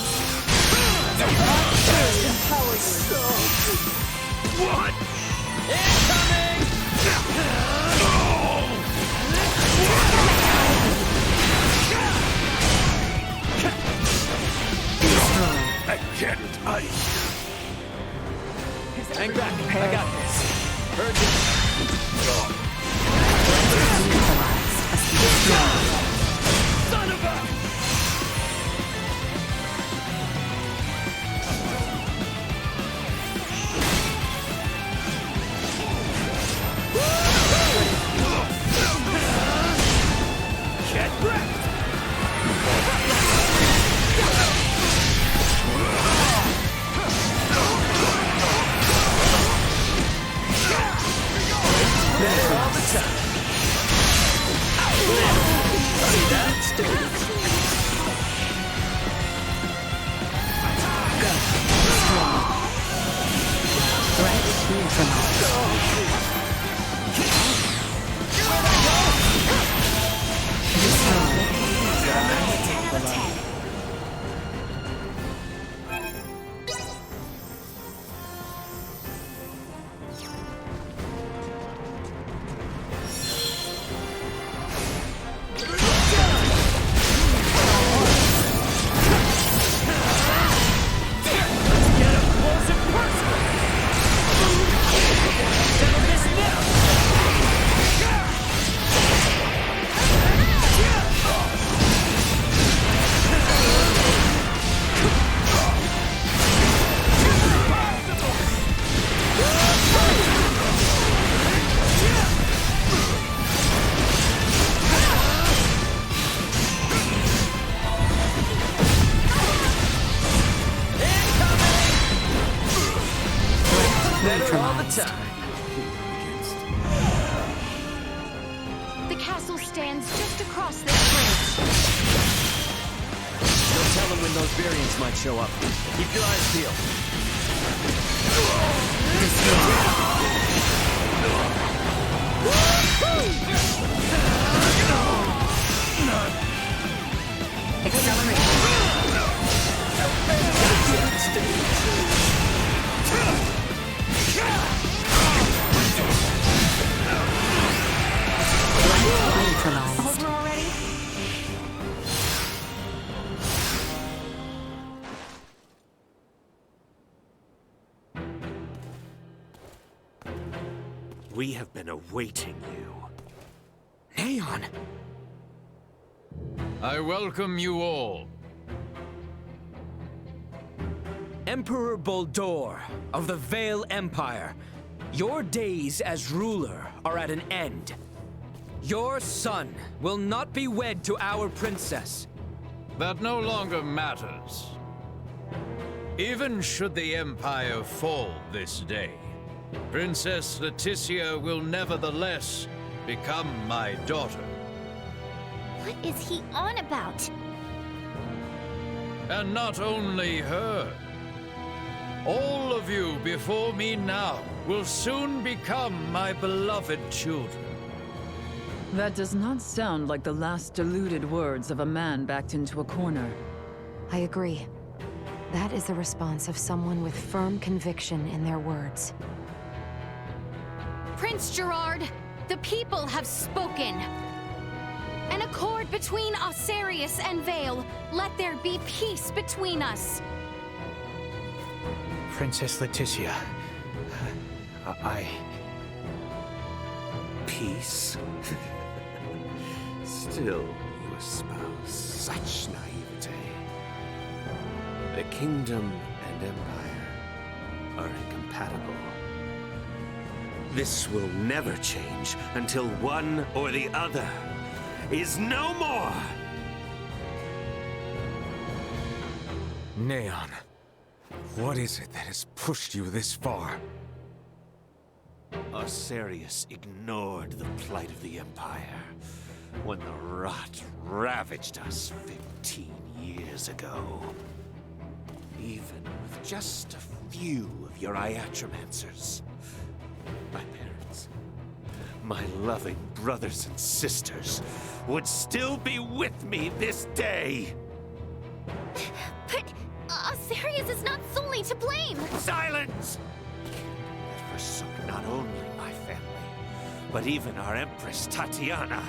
What? Incoming! I can't. Hang back. I got this. Urgent. Son of a... Get wrecked! Better all the time. See that? Stupid. Go. Strong. Threat neutralized. The castle stands just across this bridge. Don't tell them when those variants might show up. Keep your eyes peeled. Over already? We have been awaiting you. Neon! I welcome you all. Emperor Boldor of the Vale Empire, your days as ruler are at an end. Your son will not be wed to our princess. That no longer matters. Even should the Empire fall this day, Princess Laeticia will nevertheless become my daughter. What is he on about? And not only her. All of you before me now will soon become my beloved children. That does not sound like the last deluded words of a man backed into a corner. I agree. That is the response of someone with firm conviction in their words. Prince Gerard, the people have spoken. An accord between Osirius and Vale. Let there be peace between us. Princess Laeticia, Peace? Still, you espouse such naivete. The kingdom and empire are incompatible. This will never change until one or the other is no more! Neon, what is it that has pushed you this far? Osirius ignored the plight of the Empire when the rot ravaged us 15 years ago. Even with just a few of your iatromancers, my parents, my loving brothers and sisters would still be with me this day. But Osirius is not solely to blame! Silence! That forsook not only my family, but even our Empress Tatiana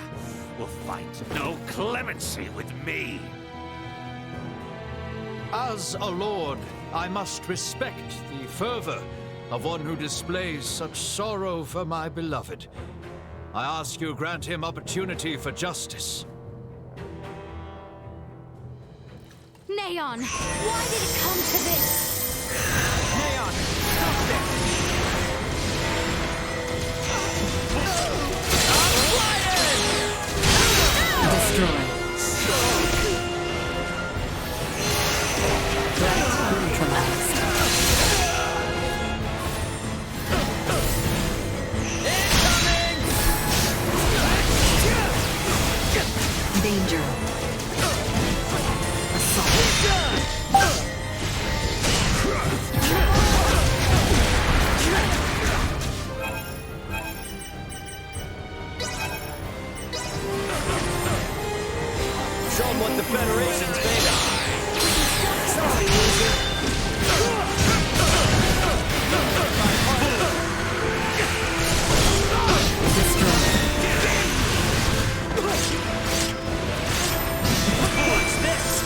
will find no clemency with me. As a lord, I must respect the fervor of one who displays such sorrow for my beloved. I ask you grant him opportunity for justice. Neon, why did it come to this? Neon, stop there! Destroy. Threat neutralized. Danger. Show 'em what the Federation's made of. Sorry, loser. What's this?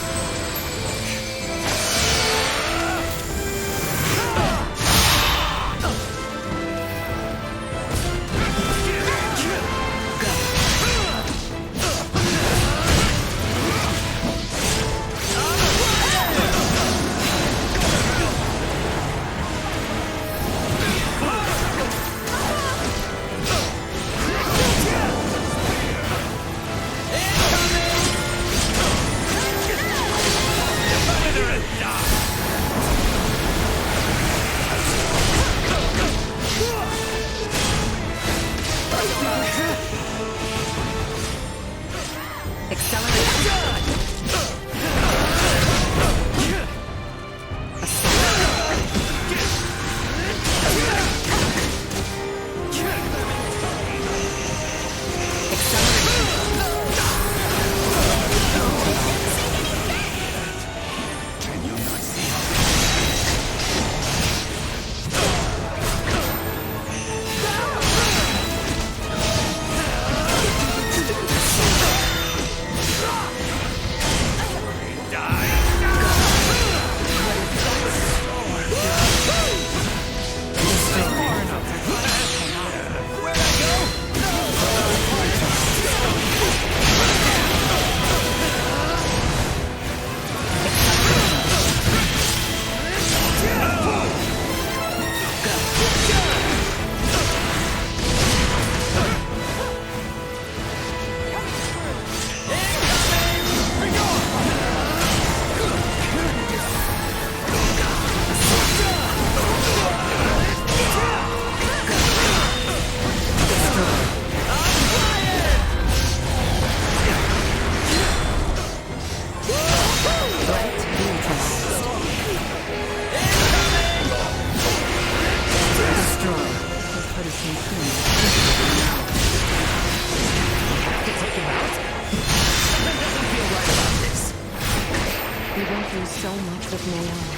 through so much with Naomi.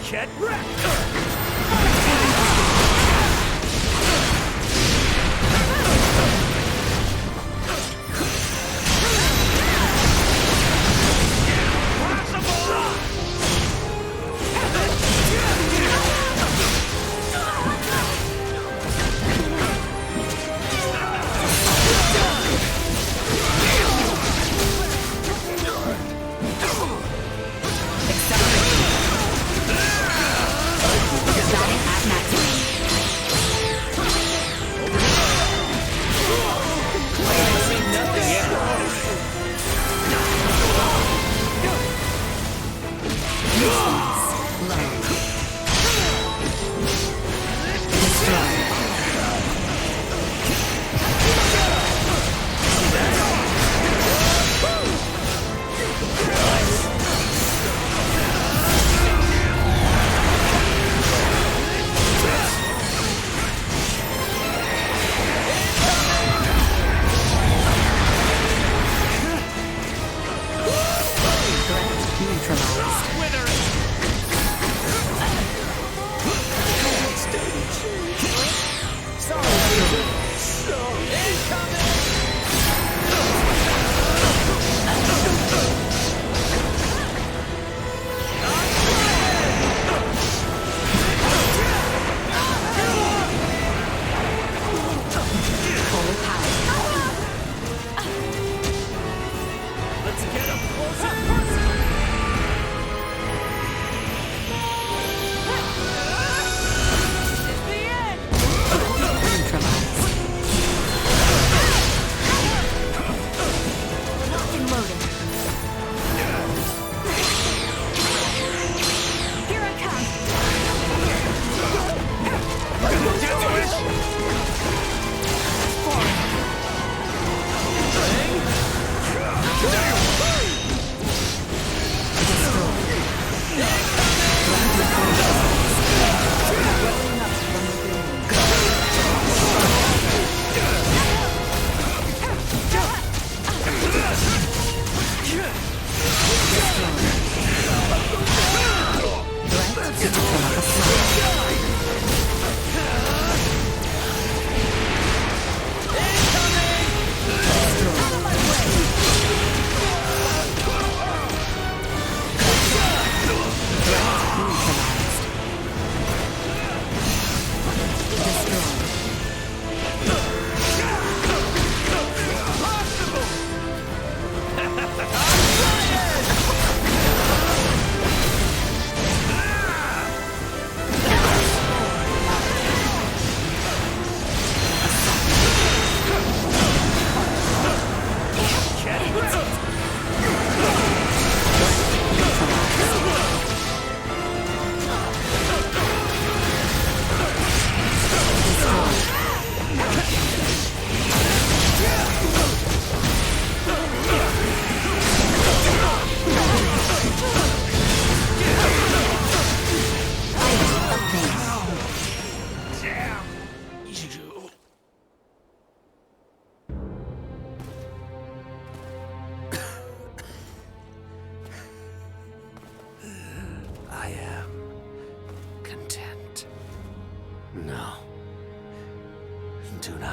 Get wrecked!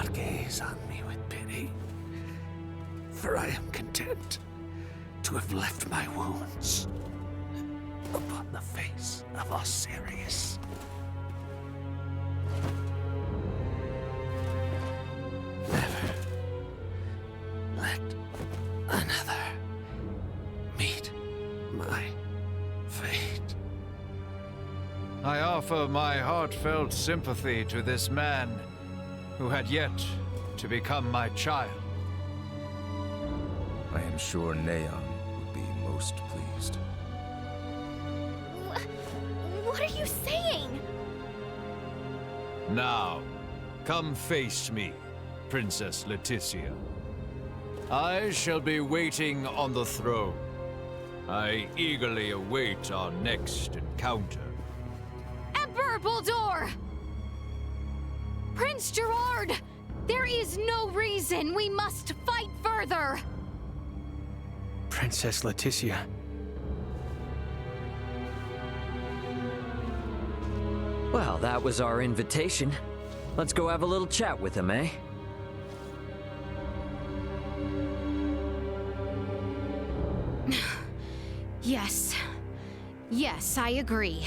not gaze on me with pity, for I am content to have left my wounds upon the face of Osiris. Never let another meet my fate. I offer my heartfelt sympathy to this man who had yet to become my child. I am sure Neon would be most pleased. What are you saying? Now, come face me, Princess Laeticia. I shall be waiting on the throne. I eagerly await our next encounter. Emperor Buldur! Prince Gerard! There is no reason we must fight further! Princess Laeticia. Well, that was our invitation. Let's go have a little chat with him, eh? Yes. Yes, I agree.